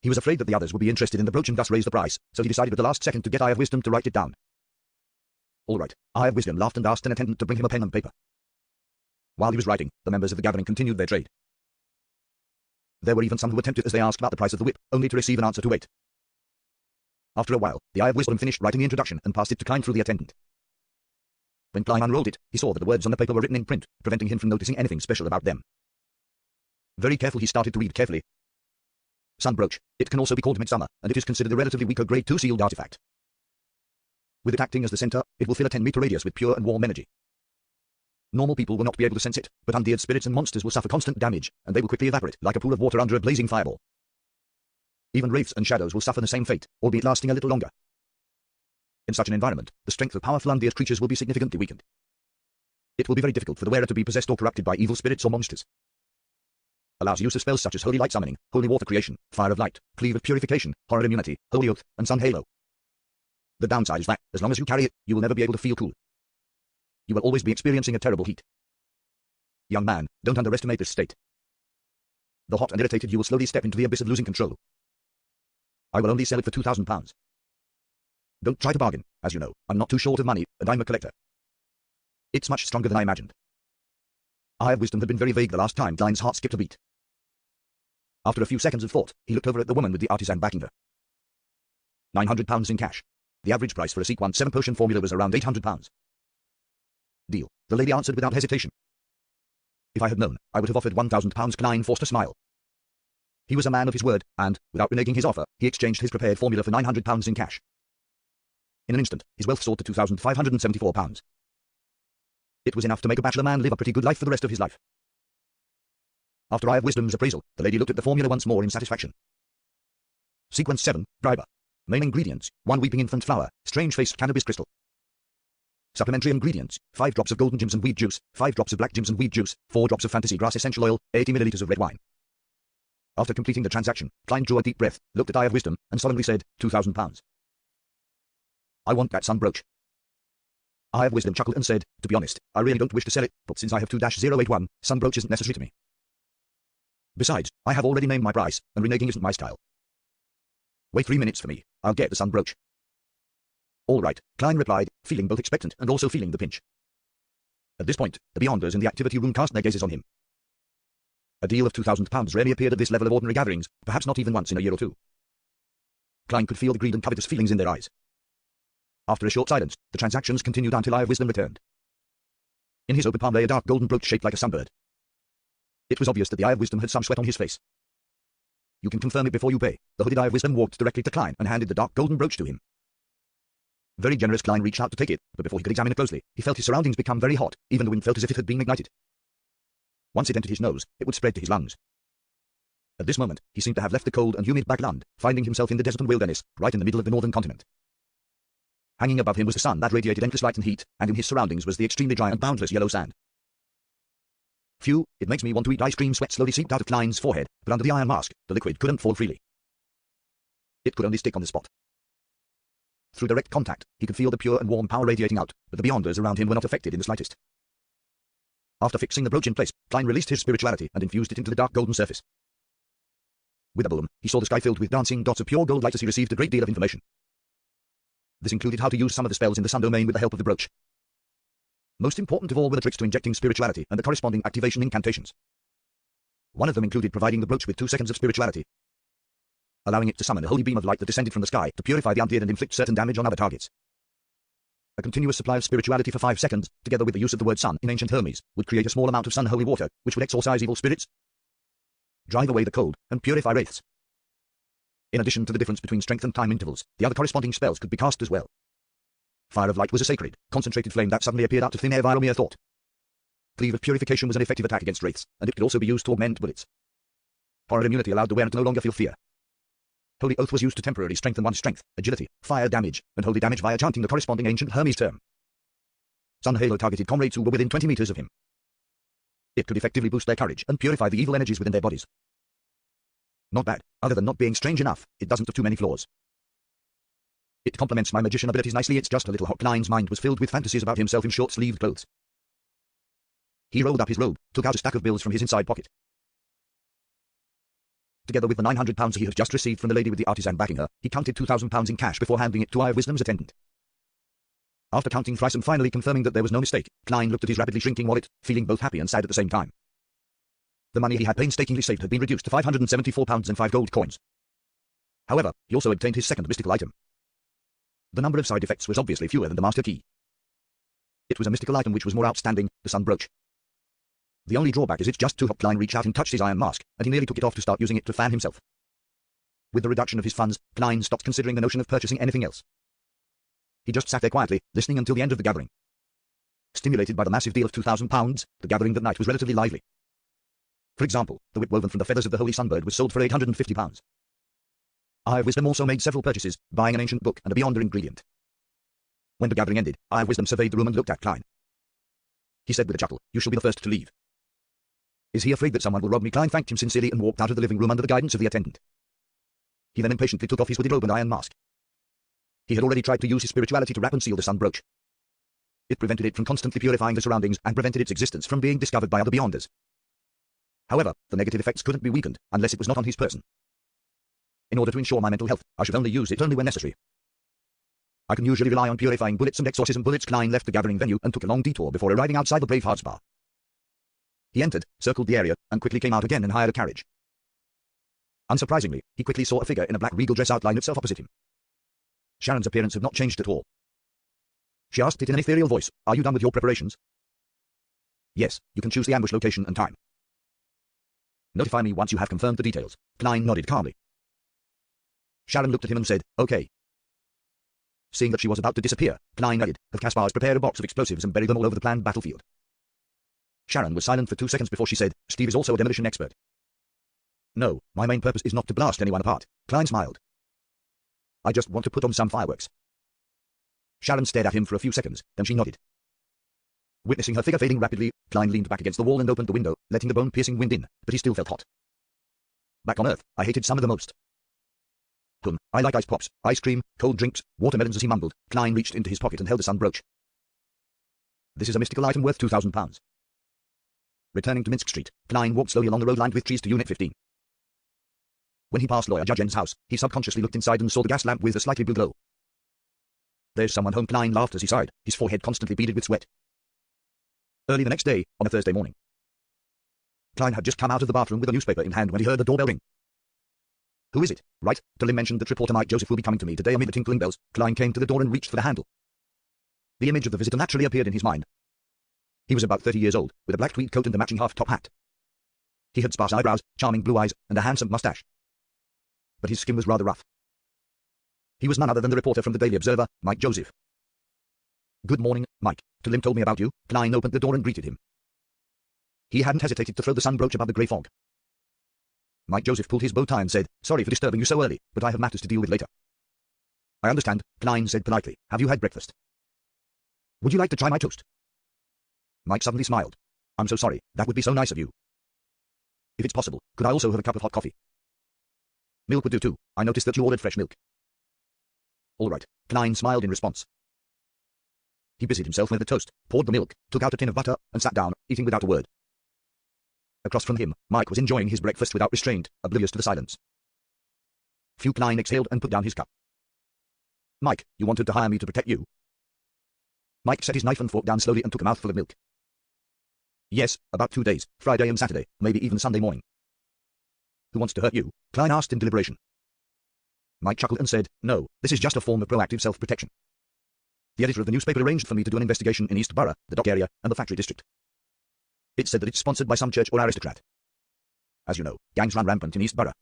He was afraid that the others would be interested in the brooch and thus raise the price, so he decided at the last second to get Eye of Wisdom to write it down. All right, Eye of Wisdom laughed and asked an attendant to bring him a pen and paper. While he was writing, the members of the gathering continued their trade. There were even some who attempted as they asked about the price of the whip, only to receive an answer to wait. After a while, the Eye of Wisdom finished writing the introduction and passed it to Klein through the attendant. When Klein unrolled it, he saw that the words on the paper were written in print, preventing him from noticing anything special about them. Very careful, he started to read carefully. Sun brooch. It can also be called Midsummer, and it is considered a relatively weaker grade 2 sealed artifact. With it acting as the center, it will fill a 10-meter radius with pure and warm energy. Normal people will not be able to sense it, but undead spirits and monsters will suffer constant damage, and they will quickly evaporate like a pool of water under a blazing fireball. Even wraiths and shadows will suffer the same fate, albeit lasting a little longer. In such an environment, the strength of powerful undead creatures will be significantly weakened. It will be very difficult for the wearer to be possessed or corrupted by evil spirits or monsters. Allows use of spells such as Holy Light Summoning, Holy Water Creation, Fire of Light, Cleave of Purification, Horror Immunity, Holy Oath, and Sun Halo. The downside is that, as long as you carry it, you will never be able to feel cool. You will always be experiencing a terrible heat. Young man, don't underestimate this state. The hot and irritated you will slowly step into the abyss of losing control. I will only sell it for £2,000. Don't try to bargain, as you know, I'm not too short of money, and I'm a collector. It's much stronger than I imagined. Eye of Wisdom had been very vague the last time. Klein's heart skipped a beat. After a few seconds of thought, he looked over at the woman with the artisan backing her. £900 in cash. The average price for a Sequence 7 potion formula was around £800. Deal, the lady answered without hesitation. If I had known, I would have offered £1,000. Klein forced a smile. He was a man of his word, and, without reneging his offer, he exchanged his prepared formula for £900 in cash. In an instant, his wealth soared to £2,574. It was enough to make a bachelor man live a pretty good life for the rest of his life. After Eye of Wisdom's appraisal, the lady looked at the formula once more in satisfaction. Sequence 7, Briber. Main ingredients, 1 weeping infant flower, strange-faced cannabis crystal. Supplementary ingredients, 5 drops of golden gems and weed juice, 5 drops of black gems and weed juice, 4 drops of fantasy grass essential oil, 80 milliliters of red wine. After completing the transaction, Klein drew a deep breath, looked at Eye of Wisdom, and solemnly said, £2,000. I want that sun brooch. Eye of Wisdom chuckled and said, to be honest, I really don't wish to sell it, but since I have 2-081, sun brooch isn't necessary to me. Besides, I have already named my price, and reneging isn't my style. Wait 3 minutes for me, I'll get the sun brooch. All right, Klein replied, feeling both expectant and also feeling the pinch. At this point, the Beyonders in the activity room cast their gazes on him. A deal of £2,000 rarely appeared at this level of ordinary gatherings, perhaps not even once in a year or two. Klein could feel the greed and covetous feelings in their eyes. After a short silence, the transactions continued until Eye of Wisdom returned. In his open palm lay a dark golden brooch shaped like a sunbird. It was obvious that the Eye of Wisdom had some sweat on his face. You can confirm it before you pay. The hooded Eye of Wisdom walked directly to Klein and handed the dark golden brooch to him. Very generous, Klein reached out to take it, but before he could examine it closely, he felt his surroundings become very hot, even the wind felt as if it had been ignited. Once it entered his nose, it would spread to his lungs. At this moment, he seemed to have left the cold and humid backland, finding himself in the desert and wilderness, right in the middle of the northern continent. Hanging above him was the sun that radiated endless light and heat, and in his surroundings was the extremely dry and boundless yellow sand. Phew, it makes me want to eat ice cream. Sweat slowly seeped out of Klein's forehead, but under the iron mask, the liquid couldn't fall freely. It could only stick on the spot. Through direct contact, he could feel the pure and warm power radiating out, but the Beyonders around him were not affected in the slightest. After fixing the brooch in place, Klein released his spirituality and infused it into the dark golden surface. With a boom, he saw the sky filled with dancing dots of pure gold light as he received a great deal of information. This included how to use some of the spells in the sun domain with the help of the brooch. Most important of all were the tricks to injecting spirituality and the corresponding activation incantations. One of them included providing the brooch with 2 seconds of spirituality, allowing it to summon a holy beam of light that descended from the sky to purify the undead and inflict certain damage on other targets. A continuous supply of spirituality for 5 seconds, together with the use of the word sun in ancient Hermes, would create a small amount of sun holy water, which would exorcise evil spirits, drive away the cold, and purify wraiths. In addition to the difference between strength and time intervals, the other corresponding spells could be cast as well. Fire of Light was a sacred, concentrated flame that suddenly appeared out of thin air via mere thought. Cleave of Purification was an effective attack against wraiths, and it could also be used to augment bullets. Horror Immunity allowed the wearer to no longer feel fear. Holy Oath was used to temporarily strengthen one's strength, agility, fire damage, and holy damage via chanting the corresponding ancient Hermes term. Sun Halo targeted comrades who were within 20 meters of him. It could effectively boost their courage and purify the evil energies within their bodies. Not bad, other than not being strange enough, it doesn't have too many flaws. It complements my magician abilities nicely. It's just a little hot. Klein's mind was filled with fantasies about himself in short-sleeved clothes. He rolled up his robe, took out a stack of bills from his inside pocket. Together with the £900 he had just received from the lady with the artisan backing her, he counted £2,000 in cash before handing it to Eye of Wisdom's attendant. After counting thrice and finally confirming that there was no mistake, Klein looked at his rapidly shrinking wallet, feeling both happy and sad at the same time. The money he had painstakingly saved had been reduced to £574 and 5 gold coins. However, he also obtained his second mystical item. The number of side effects was obviously fewer than the master key. It was a mystical item which was more outstanding, the sun brooch. The only drawback is it's just too hot. Klein reached out and touched his iron mask, and he nearly took it off to start using it to fan himself. With the reduction of his funds, Klein stopped considering the notion of purchasing anything else. He just sat there quietly, listening until the end of the gathering. Stimulated by the massive deal of £2,000, the gathering that night was relatively lively. For example, the whip woven from the feathers of the holy sunbird was sold for £850. Eye of Wisdom also made several purchases, buying an ancient book and a Beyonder ingredient. When the gathering ended, Eye of Wisdom surveyed the room and looked at Klein. he said with a chuckle. You shall be the first to leave. Is he afraid that someone will rob me? Klein thanked him sincerely and walked out of the living room under the guidance of the attendant. He then impatiently took off his hooded robe and iron mask. He had already tried to use his spirituality to wrap and seal the sun brooch. It prevented it from constantly purifying the surroundings and prevented its existence from being discovered by other beyonders. However, the negative effects couldn't be weakened unless it was not on his person. In order to ensure my mental health, I should only use it only when necessary. I can usually rely on purifying bullets and exorcism bullets. Klein left the gathering venue and took a long detour before arriving outside the Bravehearts bar. He entered, circled the area, and quickly came out again and hired a carriage. Unsurprisingly, he quickly saw a figure in a black regal dress outline itself opposite him. Sharon's appearance had not changed at all. She asked it in an ethereal voice, "Are you done with your preparations?" "Yes, you can choose the ambush location and time." "Notify me once you have confirmed the details." Klein nodded calmly. Sharon looked at him and said, "Okay." Seeing that she was about to disappear, Klein added, "Have Caspars prepare a box of explosives and bury them all over the planned battlefield." Sharon was silent for 2 seconds before she said, "Steve is also a demolition expert." "No, my main purpose is not to blast anyone apart." Klein smiled. "I just want to put on some fireworks." Sharon stared at him for a few seconds, then she nodded. Witnessing her figure fading rapidly, Klein leaned back against the wall and opened the window, letting the bone-piercing wind in, but he still felt hot. Back on Earth, I hated summer the most. I like ice pops, ice cream, cold drinks, watermelons." As he mumbled, Klein reached into his pocket and held a sun brooch. "This is a mystical item worth £2,000. Returning to Minsk Street, Klein walked slowly along the road lined with trees to Unit 15. When he passed Lawyer Judge N's house, he subconsciously looked inside and saw the gas lamp with a slightly blue glow. "There's someone home." Klein laughed as he sighed, his forehead constantly beaded with sweat. Early the next day, on a Thursday morning, Klein had just come out of the bathroom with a newspaper in hand when he heard the doorbell ring. "Who is it?" "Right, Talim mentioned that reporter Mike Joseph will be coming to me today." Amid the tinkling bells, Klein came to the door and reached for the handle. The image of the visitor naturally appeared in his mind. He was about 30 years old, with a black tweed coat and a matching half-top hat. He had sparse eyebrows, charming blue eyes, and a handsome mustache. But his skin was rather rough. He was none other than the reporter from the Daily Observer, Mike Joseph. "Good morning, Mike. Talim told me about you." Klein opened the door and greeted him. He hadn't hesitated to throw the sun brooch above the grey fog. Mike Joseph pulled his bow tie and said, "Sorry for disturbing you so early, but I have matters to deal with later." "I understand," Klein said politely. "Have you had breakfast?" "Would you like to try my toast?" Mike suddenly smiled. "I'm so sorry, that would be so nice of you. If it's possible, could I also have a cup of hot coffee?" "Milk would do too. I noticed that you ordered fresh milk." "All right," Klein smiled in response. He busied himself with the toast, poured the milk, took out a tin of butter, and sat down, eating without a word. Across from him, Mike was enjoying his breakfast without restraint, oblivious to the silence. Few. Klein exhaled and put down his cup. "Mike, you wanted to hire me to protect you?" Mike set his knife and fork down slowly and took a mouthful of milk. "Yes, about 2 days, Friday and Saturday, maybe even Sunday morning." "Who wants to hurt you?" Klein asked in deliberation. Mike chuckled and said, "No, this is just a form of proactive self-protection. The editor of the newspaper arranged for me to do an investigation in East Borough, the dock area, and the factory district. It said that it's sponsored by some church or aristocrat. As you know, gangs run rampant in East Borough.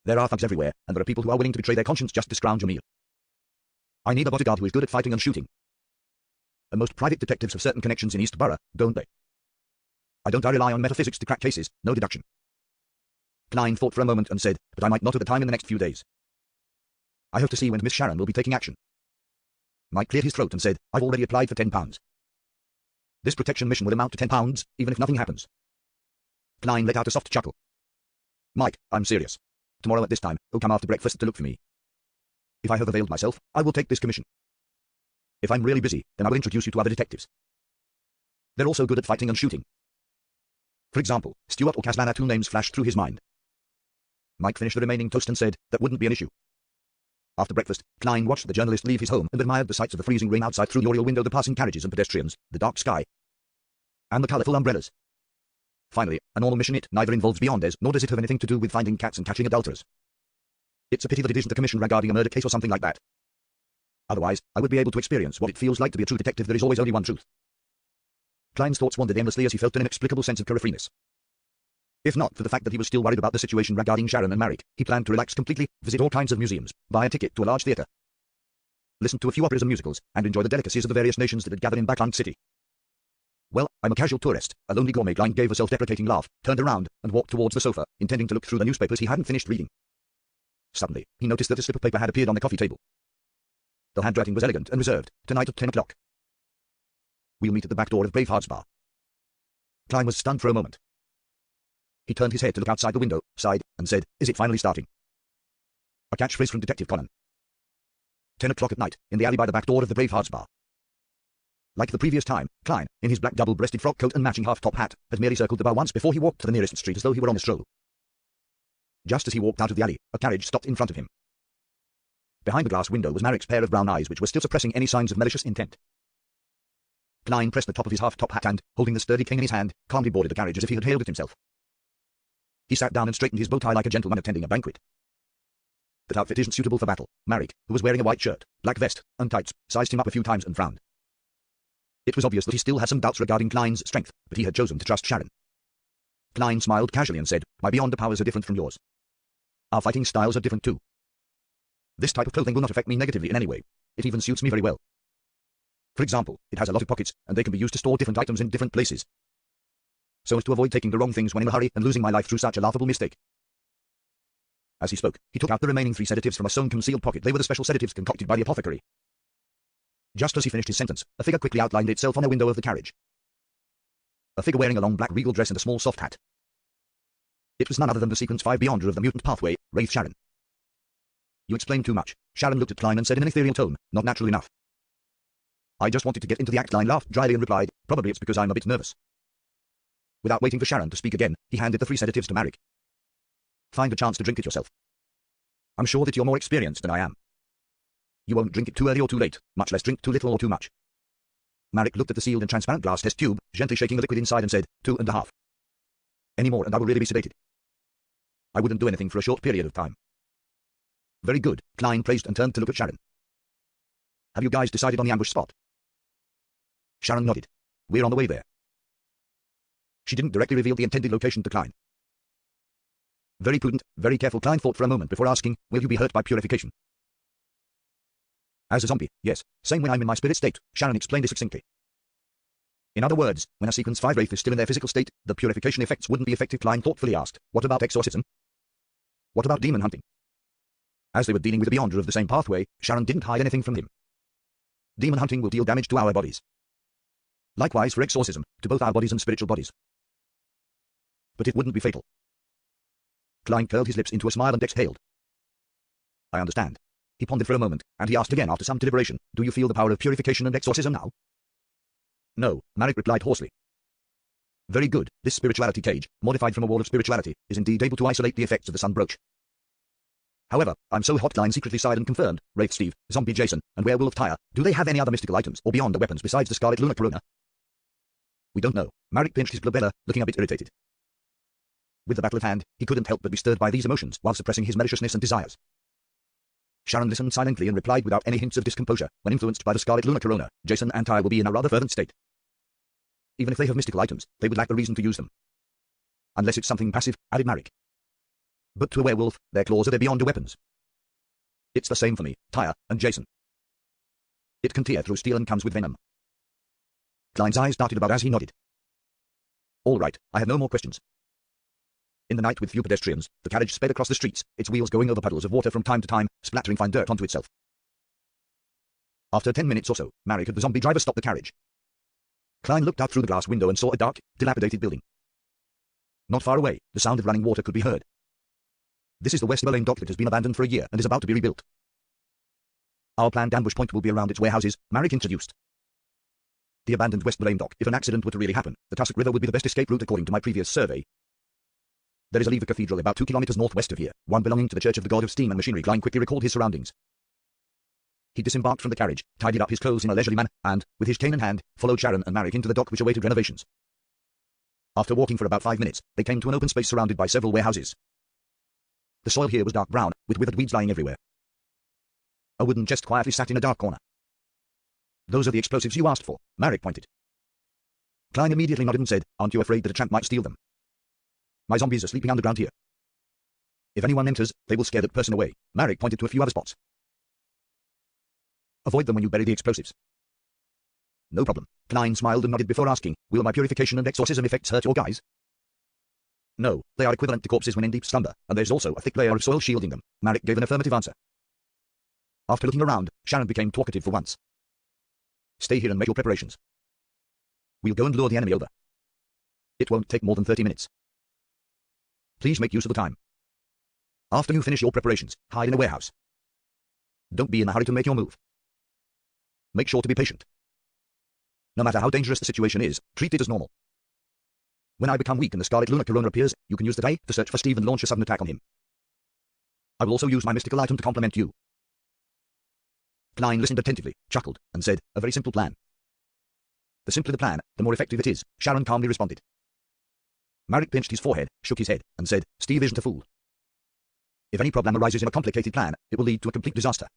There are thugs everywhere, and there are people who are willing to betray their conscience just to scrounge a meal. I need a bodyguard who is good at fighting and shooting. And most private detectives have certain connections in East Borough, don't they? I rely on metaphysics to crack cases, no deduction." Klein thought for a moment and said, "But I might not have the time in the next few days. I hope to see when Miss Sharon will be taking action." Mike cleared his throat and said, "I've already applied for £10. This protection mission will amount to £10, even if nothing happens." Klein let out a soft chuckle. "Mike, I'm serious. Tomorrow at this time, he'll come after breakfast to look for me. If I have availed myself, I will take this commission. If I'm really busy, then I will introduce you to other detectives. They're also good at fighting and shooting. For example, Stuart or Caslana." 2 names flashed through his mind. Mike finished the remaining toast and said, "That wouldn't be an issue." After breakfast, Klein watched the journalist leave his home and admired the sights of the freezing rain outside through the oriel window, the passing carriages and pedestrians, the dark sky, and the colorful umbrellas. Finally, a normal mission. It neither involves beyonders, nor does it have anything to do with finding cats and catching adulterers. It's a pity that it isn't a commission regarding a murder case or something like that. Otherwise, I would be able to experience what it feels like to be a true detective. There is always only one truth." Klein's thoughts wandered aimlessly as he felt an inexplicable sense of carefreeness. If not for the fact that he was still worried about the situation regarding Sharon and Marek, he planned to relax completely, visit all kinds of museums, buy a ticket to a large theater, listen to a few operas and musicals, and enjoy the delicacies of the various nations that had gathered in Backland City. "Well, I'm a casual tourist," a lonely gourmet. Klein gave a self-deprecating laugh, turned around, and walked towards the sofa, intending to look through the newspapers he hadn't finished reading. Suddenly, he noticed that a slip of paper had appeared on the coffee table. The handwriting was elegant and reserved. "Tonight at 10 o'clock. We'll meet at the back door of Braveheart's bar. Klein was stunned for a moment. He turned his head to look outside the window, sighed, and said, "Is it finally starting?" A catchphrase from Detective Conan. 10 o'clock at night, in the alley by the back door of the Braveheart's bar. Like the previous time, Klein, in his black double-breasted frock coat and matching half-top hat, had merely circled the bar once before he walked to the nearest street as though he were on a stroll. Just as he walked out of the alley, a carriage stopped in front of him. Behind the glass window was Marek's pair of brown eyes which were still suppressing any signs of malicious intent. Klein pressed the top of his half-top hat and, holding the sturdy cane in his hand, calmly boarded the carriage as if he had hailed it himself. He sat down and straightened his bow tie like a gentleman attending a banquet. That outfit isn't suitable for battle. Marek, who was wearing a white shirt, black vest, and tights, sized him up a few times and frowned. It was obvious that he still had some doubts regarding Klein's strength, but he had chosen to trust Sharon. Klein smiled casually and said, "My beyonder powers are different from yours. Our fighting styles are different too. This type of clothing will not affect me negatively in any way. It even suits me very well. For example, it has a lot of pockets, and they can be used to store different items in different places, so as to avoid taking the wrong things when in a hurry and losing my life through such a laughable mistake." As he spoke, he took out the remaining 3 sedatives from a sewn concealed pocket. They were the special sedatives concocted by the apothecary. Just as he finished his sentence, a figure quickly outlined itself on a window of the carriage. A figure wearing a long black regal dress and a small soft hat. It was none other than the Sequence 5 Beyonder of the mutant pathway, Wraith Sharon. "You explain too much." Sharon looked at Klein and said in an ethereal tone, "Not natural enough." "I just wanted to get into the act." Klein laughed dryly and replied, "Probably it's because I'm a bit nervous." Without waiting for Sharon to speak again, he handed the 3 sedatives to Marek. "Find a chance to drink it yourself. I'm sure that you're more experienced than I am. You won't drink it too early or too late, much less drink too little or too much." Marek looked at the sealed and transparent glass test tube, gently shaking the liquid inside and said, 2.5. "Any more and I will really be sedated. I wouldn't do anything for a short period of time." "Very good," Klein praised and turned to look at Sharon. "Have you guys decided on the ambush spot?" Sharon nodded. "We're on the way there." She didn't directly reveal the intended location to Klein. Very prudent, very careful. Klein thought for a moment before asking, "Will you be hurt by purification?" "As a zombie, yes. Same when I'm in my spirit state," Sharon explained succinctly. "In other words, when a Sequence 5 Wraith is still in their physical state, the purification effects wouldn't be effective." Klein thoughtfully asked, "What about exorcism? What about demon hunting?" As they were dealing with the Beyonder of the same pathway, Sharon didn't hide anything from him. "Demon hunting will deal damage to our bodies. Likewise for exorcism, to both our bodies and spiritual bodies. But it wouldn't be fatal." Klein curled his lips into a smile and exhaled. "I understand." He pondered for a moment, and he asked again after some deliberation, "Do you feel the power of purification and exorcism now?" "No," Marek replied hoarsely. "Very good. This spirituality cage, modified from a wall of spirituality, is indeed able to isolate the effects of the sun brooch. However, I'm so hot." Klein secretly sighed and confirmed, "Wraith Steve, Zombie Jason, and Werewolf Tyre, do they have any other mystical items or beyond the weapons besides the Scarlet Lunar Corona?" "We don't know." Marek pinched his glabella, looking a bit irritated. With the battle at hand, he couldn't help but be stirred by these emotions while suppressing his maliciousness and desires. Sharon listened silently and replied without any hints of discomposure, "When influenced by the Scarlet Lunar Corona, Jason and Tyre will be in a rather fervent state. Even if they have mystical items, they would lack the reason to use them. Unless it's something passive," added Marek. "But to a werewolf, their claws are their beyonder weapons. It's the same for me, Tyre, and Jason. It can tear through steel and comes with venom." Klein's eyes darted about as he nodded. "All right, I have no more questions." In the night, with few pedestrians, the carriage sped across the streets, its wheels going over puddles of water from time to time, splattering fine dirt onto itself. After 10 minutes or so, Marek and the zombie driver stopped the carriage. Klein looked out through the glass window and saw a dark, dilapidated building. Not far away, the sound of running water could be heard. "This is the West Berlin dock that has been abandoned for a year and is about to be rebuilt. Our planned ambush point will be around its warehouses," Marek introduced. "The abandoned West Berlin dock. If an accident were to really happen, the Tusk River would be the best escape route according to my previous survey. There is a Lever Cathedral about 2 kilometers northwest of here, one belonging to the Church of the God of Steam and Machinery." Klein quickly recalled his surroundings. He disembarked from the carriage, tidied up his clothes in a leisurely manner, and, with his cane in hand, followed Sharon and Marek into the dock which awaited renovations. After walking for about 5 minutes, they came to an open space surrounded by several warehouses. The soil here was dark brown, with withered weeds lying everywhere. A wooden chest quietly sat in a dark corner. "Those are the explosives you asked for," Marek pointed. Klein immediately nodded and said, "Aren't you afraid that a tramp might steal them? My zombies are sleeping underground here. If anyone enters, they will scare that person away." Marek pointed to a few other spots. "Avoid them when you bury the explosives." "No problem." Klein smiled and nodded before asking, "Will my purification and exorcism effects hurt your guys?" "No, they are equivalent to corpses when in deep slumber, and there's also a thick layer of soil shielding them." Marek gave an affirmative answer. After looking around, Sharon became talkative for once. "Stay here and make your preparations. We'll go and lure the enemy over. It won't take more than 30 minutes. Please make use of the time. After you finish your preparations, hide in a warehouse. Don't be in a hurry to make your move. Make sure to be patient. No matter how dangerous the situation is, treat it as normal. When I become weak and the Scarlet Lunar Corona appears, you can use the day to search for Steve and launch a sudden attack on him. I will also use my mystical item to complement you. Klein listened attentively, chuckled, and said, "A very simple plan." "The simpler the plan, the more effective it is," Sharon calmly responded. Marek pinched his forehead, shook his head, and said, "Steve isn't a fool. If any problem arises in a complicated plan, it will lead to a complete disaster."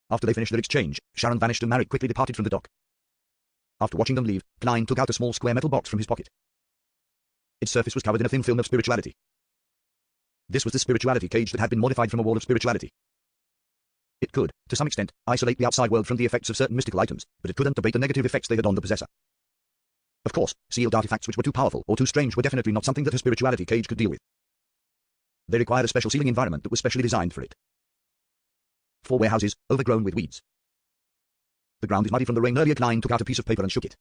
After they finished their exchange, Sharon vanished and Marek quickly departed from the dock. After watching them leave, Klein took out a small square metal box from his pocket. Its surface was covered in a thin film of spirituality. This was the spirituality cage that had been modified from a wall of spirituality. It could, to some extent, isolate the outside world from the effects of certain mystical items, but it couldn't abate the negative effects they had on the possessor. Of course, sealed artifacts which were too powerful or too strange were definitely not something that a spirituality cage could deal with. They required a special sealing environment that was specially designed for it. 4 warehouses, overgrown with weeds. The ground is muddy from the rain. Earlier Klein took out a piece of paper and shook it.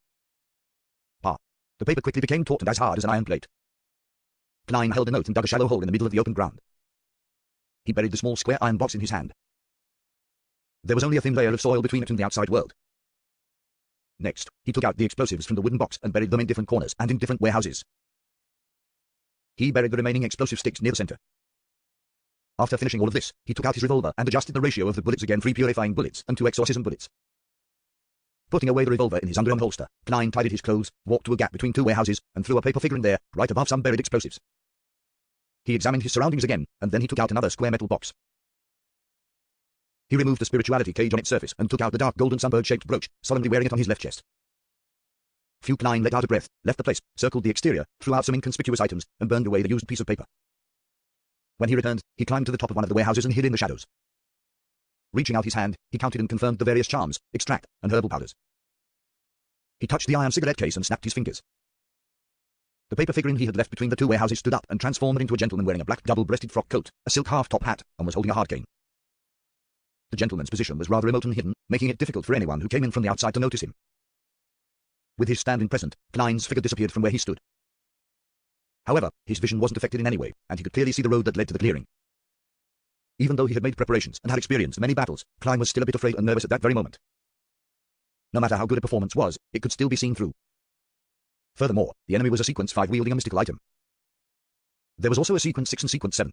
The paper quickly became taut and as hard as an iron plate. Klein held a note and dug a shallow hole in the middle of the open ground. He buried the small square iron box in his hand. There was only a thin layer of soil between it and the outside world. Next, he took out the explosives from the wooden box and buried them in different corners and in different warehouses. He buried the remaining explosive sticks near the center. After finishing all of this, he took out his revolver and adjusted the ratio of the bullets again: 3 purifying bullets and 2 exorcism bullets. Putting away the revolver in his underarm holster, Klein tidied his clothes, walked to a gap between 2 warehouses, and threw a paper figure in there, right above some buried explosives. He examined his surroundings again, and then he took out another square metal box. He removed the spirituality cage on its surface and took out the dark golden sunbird-shaped brooch, solemnly wearing it on his left chest. Klein let out a breath, left the place, circled the exterior, threw out some inconspicuous items, and burned away the used piece of paper. When he returned, he climbed to the top of one of the warehouses and hid in the shadows. Reaching out his hand, he counted and confirmed the various charms, extract, and herbal powders. He touched the iron cigarette case and snapped his fingers. The paper figurine he had left between the 2 warehouses stood up and transformed into a gentleman wearing a black double-breasted frock coat, a silk half-top hat, and was holding a hard cane. The gentleman's position was rather remote and hidden, making it difficult for anyone who came in from the outside to notice him. With his stand in present, Klein's figure disappeared from where he stood. However, his vision wasn't affected in any way, and he could clearly see the road that led to the clearing. Even though he had made preparations and had experienced many battles, Klein was still a bit afraid and nervous at that very moment. No matter how good a performance was, it could still be seen through. Furthermore, the enemy was a Sequence 5 wielding a mystical item. There was also a Sequence 6 and Sequence 7.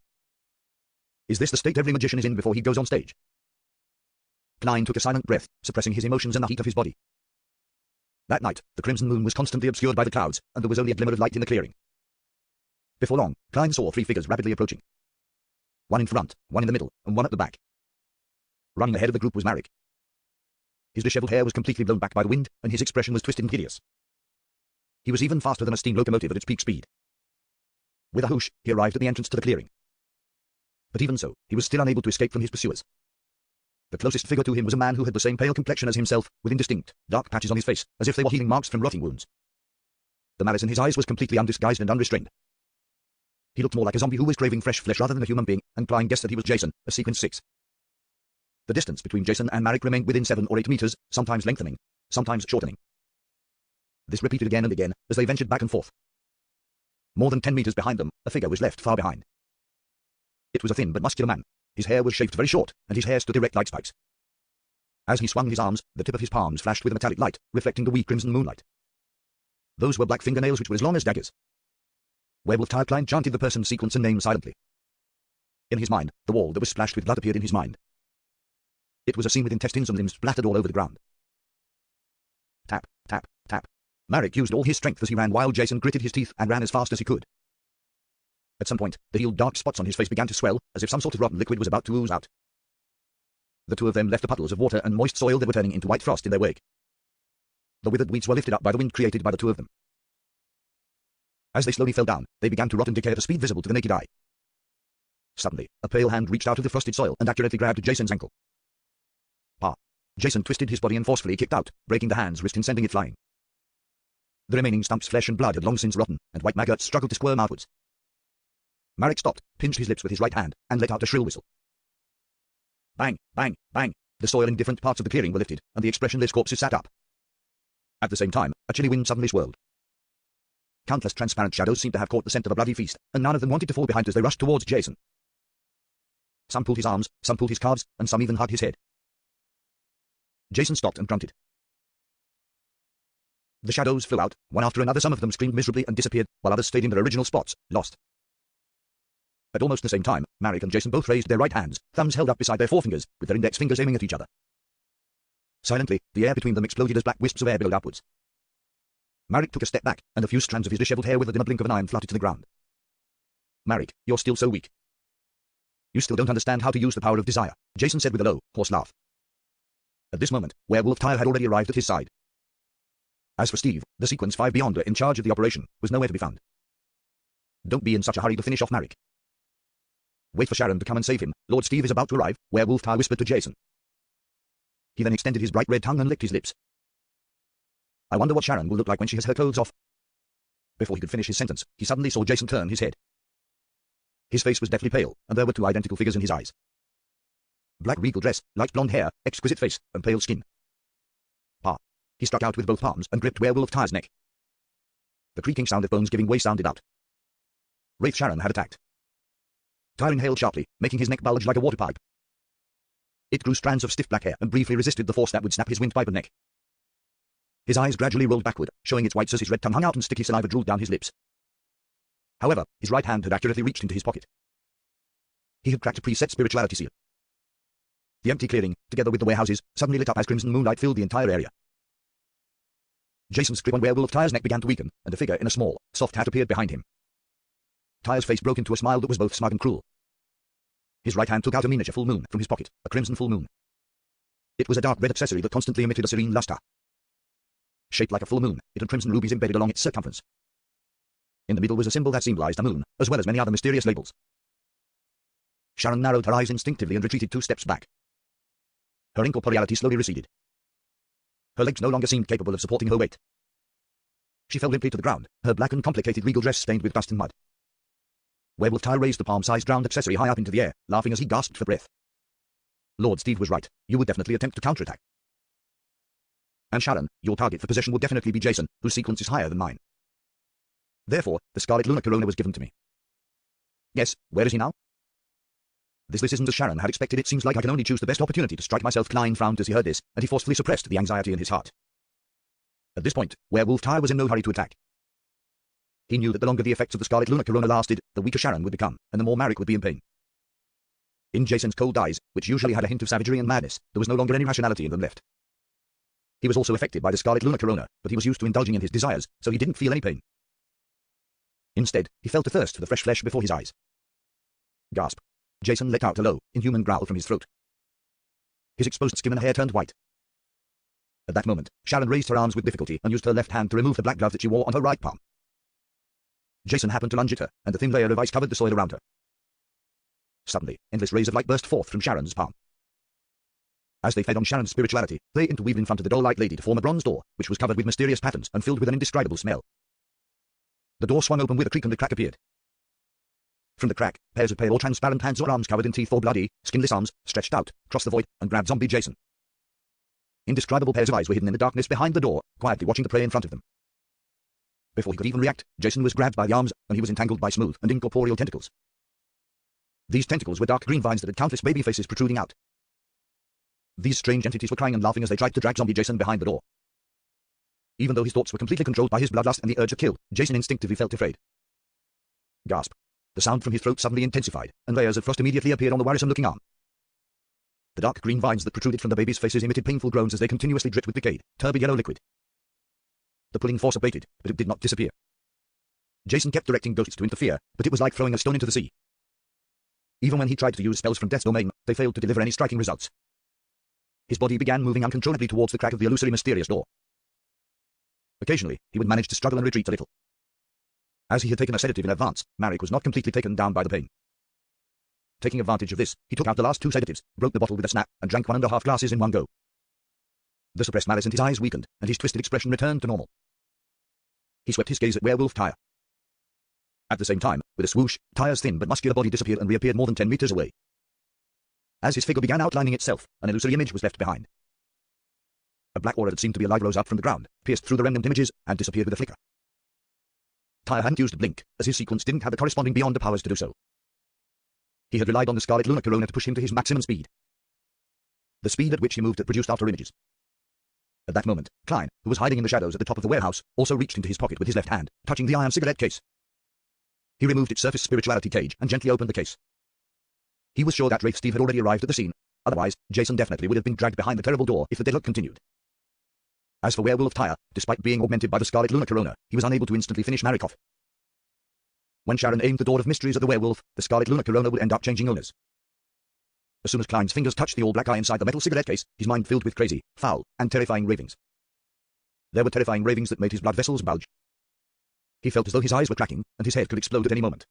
Is this the state every magician is in before he goes on stage? Klein took a silent breath, suppressing his emotions and the heat of his body. That night, the crimson moon was constantly obscured by the clouds, and there was only a glimmer of light in the clearing. Before long, Klein saw 3 figures rapidly approaching. One in front, one in the middle, and one at the back. Running ahead of the group was Marek. His disheveled hair was completely blown back by the wind, and his expression was twisted and hideous. He was even faster than a steam locomotive at its peak speed. With a whoosh, he arrived at the entrance to the clearing. But even so, he was still unable to escape from his pursuers. The closest figure to him was a man who had the same pale complexion as himself, with indistinct, dark patches on his face, as if they were healing marks from rotting wounds. The malice in his eyes was completely undisguised and unrestrained. He looked more like a zombie who was craving fresh flesh rather than a human being, and Klein guessed that he was Jason, a Sequence 6. The distance between Jason and Marek remained within 7 or 8 meters, sometimes lengthening, sometimes shortening. This repeated again and again, as they ventured back and forth. More than 10 meters behind them, a figure was left far behind. It was a thin but muscular man. His hair was shaved very short, and his hair stood erect like spikes. As he swung his arms, the tip of his palms flashed with a metallic light, reflecting the weak crimson moonlight. Those were black fingernails which were as long as daggers. Werewolf Tyre Klein chanted the person's sequence and name silently. In his mind, the wall that was splashed with blood appeared in his mind. It was a scene with intestines and limbs splattered all over the ground. Tap, tap, tap. Marek used all his strength as he ran while Jason gritted his teeth and ran as fast as he could. At some point, the healed dark spots on his face began to swell, as if some sort of rotten liquid was about to ooze out. The 2 of them left the puddles of water and moist soil that were turning into white frost in their wake. The withered weeds were lifted up by the wind created by the 2 of them. As they slowly fell down, they began to rot and decay at a speed visible to the naked eye. Suddenly, a pale hand reached out of the frosted soil and accurately grabbed Jason's ankle. Jason twisted his body and forcefully kicked out, breaking the hand's wrist and sending it flying. The remaining stump's flesh and blood had long since rotten, and white maggots struggled to squirm outwards. Marek stopped, pinched his lips with his right hand, and let out a shrill whistle. Bang, bang, bang. The soil in different parts of the clearing were lifted, and the expressionless corpses sat up. At the same time, a chilly wind suddenly swirled. Countless transparent shadows seemed to have caught the scent of a bloody feast, and none of them wanted to fall behind as they rushed towards Jason. Some pulled his arms, some pulled his calves, and some even hugged his head. Jason stopped and grunted. The shadows flew out, one after another. Some of them screamed miserably and disappeared, while others stayed in their original spots, lost. At almost the same time, Marek and Jason both raised their right hands, thumbs held up beside their forefingers, with their index fingers aiming at each other. Silently, the air between them exploded as black wisps of air billowed upwards. Marek took a step back, and a few strands of his disheveled hair withered in a blink of an eye and fluttered to the ground. Marek, you're still so weak. You still don't understand how to use the power of desire, Jason said with a low, hoarse laugh. At this moment, Werewolf Tyre had already arrived at his side. As for Steve, the Sequence 5 Beyonder in charge of the operation was nowhere to be found. Don't be in such a hurry to finish off Marek. Wait for Sharon to come and save him. Lord Steve is about to arrive, Werewolf Tyre whispered to Jason. He then extended his bright red tongue and licked his lips. I wonder what Sharon will look like when she has her clothes off. Before he could finish his sentence, he suddenly saw Jason turn his head. His face was deathly pale, and there were two identical figures in his eyes. Black regal dress, light blonde hair, exquisite face, and pale skin. Pa. He struck out with both palms and gripped Werewolf Tyre's neck. The creaking sound of bones giving way sounded out. Wraith Sharon had attacked. Tyre inhaled sharply, making his neck bulge like a water pipe. It grew strands of stiff black hair and briefly resisted the force that would snap his windpipe and neck. His eyes gradually rolled backward, showing its whites as his red tongue hung out and sticky saliva drooled down his lips. However, his right hand had accurately reached into his pocket. He had cracked a preset spirituality seal. The empty clearing, together with the warehouses, suddenly lit up as crimson moonlight filled the entire area. Jason's grip on Werewolf Tyre's neck began to weaken, and a figure in a small, soft hat appeared behind him. Tyre's face broke into a smile that was both smug and cruel. His right hand took out a miniature full moon from his pocket, a crimson full moon. It was a dark red accessory that constantly emitted a serene luster. Shaped like a full moon, it had crimson rubies embedded along its circumference. In the middle was a symbol that symbolized a moon, as well as many other mysterious labels. Sharon narrowed her eyes instinctively and retreated 2 steps back. Her incorporeality slowly receded. Her legs no longer seemed capable of supporting her weight. She fell limply to the ground, her black and complicated regal dress stained with dust and mud. Werewolf Tyre raised the palm-sized round accessory high up into the air, laughing as he gasped for breath. Lord Steve was right. You would definitely attempt to counterattack. And Sharon, your target for possession would definitely be Jason, whose sequence is higher than mine. Therefore, the Scarlet Lunar Corona was given to me. Yes, where is he now? This isn't as Sharon had expected. It seems like I can only choose the best opportunity to strike myself. Klein frowned as he heard this, and he forcefully suppressed the anxiety in his heart. At this point, Werewolf Tyre was in no hurry to attack. He knew that the longer the effects of the Scarlet Lunar Corona lasted, the weaker Sharon would become, and the more Marek would be in pain. In Jason's cold eyes, which usually had a hint of savagery and madness, there was no longer any rationality in them left. He was also affected by the Scarlet Lunar Corona, but he was used to indulging in his desires, so he didn't feel any pain. Instead, he felt a thirst for the fresh flesh before his eyes. Gasp. Jason let out a low, inhuman growl from his throat. His exposed skin and hair turned white. At that moment, Sharon raised her arms with difficulty and used her left hand to remove the black glove that she wore on her right palm. Jason happened to lunge at her, and the thin layer of ice covered the soil around her. Suddenly, endless rays of light burst forth from Sharon's palm. As they fed on Sharon's spirituality, they interweaved in front of the doll-like lady to form a bronze door, which was covered with mysterious patterns and filled with an indescribable smell. The door swung open with a creak and a crack appeared. From the crack, pairs of pale or transparent hands or arms covered in teeth or bloody, skinless arms, stretched out, crossed the void, and grabbed zombie Jason. Indescribable pairs of eyes were hidden in the darkness behind the door, quietly watching the prey in front of them. Before he could even react, Jason was grabbed by the arms, and he was entangled by smooth and incorporeal tentacles. These tentacles were dark green vines that had countless baby faces protruding out. These strange entities were crying and laughing as they tried to drag zombie Jason behind the door. Even though his thoughts were completely controlled by his bloodlust and the urge to kill, Jason instinctively felt afraid. Gasp. The sound from his throat suddenly intensified, and layers of frost immediately appeared on the worrisome-looking arm. The dark green vines that protruded from the baby's faces emitted painful groans as they continuously dripped with decayed, turbid yellow liquid. The pulling force abated, but it did not disappear. Jason kept directing ghosts to interfere, but it was like throwing a stone into the sea. Even when he tried to use spells from Death's domain, they failed to deliver any striking results. His body began moving uncontrollably towards the crack of the illusory mysterious door. Occasionally, he would manage to struggle and retreat a little. As he had taken a sedative in advance, Marek was not completely taken down by the pain. Taking advantage of this, he took out the last 2 sedatives, broke the bottle with a snap, and drank 1.5 glasses in one go. The suppressed malice in his eyes weakened, and his twisted expression returned to normal. He swept his gaze at Werewolf Tyre. At the same time, with a swoosh, Tyre's thin but muscular body disappeared and reappeared more than 10 meters away. As his figure began outlining itself, an illusory image was left behind. A black aura that seemed to be alive rose up from the ground, pierced through the remnant images, and disappeared with a flicker. Tyre hadn't used Blink, as his sequence didn't have the corresponding Beyond the powers to do so. He had relied on the Scarlet Lunar Corona to push him to his maximum speed. The speed at which he moved had produced after images. At that moment, Klein, who was hiding in the shadows at the top of the warehouse, also reached into his pocket with his left hand, touching the iron cigarette case. He removed its surface spirituality cage and gently opened the case. He was sure that Wraith Steve had already arrived at the scene. Otherwise, Jason definitely would have been dragged behind the terrible door if the deadlock continued. As for Werewolf Tyre, despite being augmented by the Scarlet Lunar Corona, he was unable to instantly finish Marek off. When Sharon aimed the Door of Mysteries at the werewolf, the Scarlet Lunar Corona would end up changing owners. As soon as Klein's fingers touched the all-black eye inside the metal cigarette case, his mind filled with crazy, foul, and terrifying ravings. There were terrifying ravings that made his blood vessels bulge. He felt as though his eyes were cracking, and his head could explode at any moment.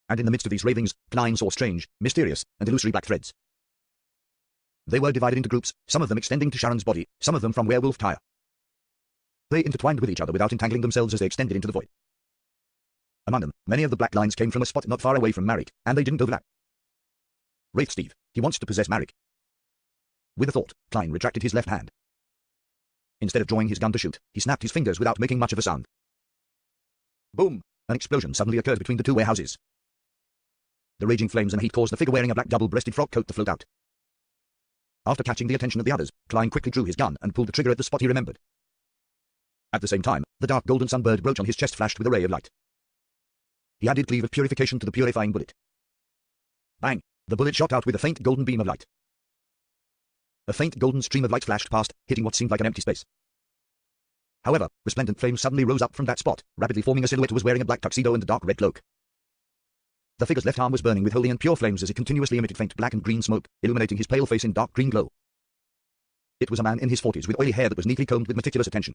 And in the midst of these ravings, Klein saw strange, mysterious, and illusory black threads. They were divided into groups, some of them extending to Sharon's body, some of them from Werewolf Tyre. They intertwined with each other without entangling themselves as they extended into the void. Among them, many of the black lines came from a spot not far away from Marek, and they didn't overlap. Wraith Steve, he wants to possess Marek. With a thought, Klein retracted his left hand. Instead of drawing his gun to shoot, he snapped his fingers without making much of a sound. Boom! An explosion suddenly occurred between the two warehouses. The raging flames and heat caused the figure wearing a black double-breasted frock coat to float out. After catching the attention of the others, Klein quickly drew his gun and pulled the trigger at the spot he remembered. At the same time, the dark golden sunbird brooch on his chest flashed with a ray of light. He added cleave of purification to the purifying bullet. Bang! The bullet shot out with a faint golden beam of light. A faint golden stream of light flashed past, hitting what seemed like an empty space. However, resplendent flames suddenly rose up from that spot, rapidly forming a silhouette who was wearing a black tuxedo and a dark red cloak. The figure's left arm was burning with holy and pure flames as it continuously emitted faint black and green smoke, illuminating his pale face in dark green glow. It was a man in his 40s with oily hair that was neatly combed with meticulous attention.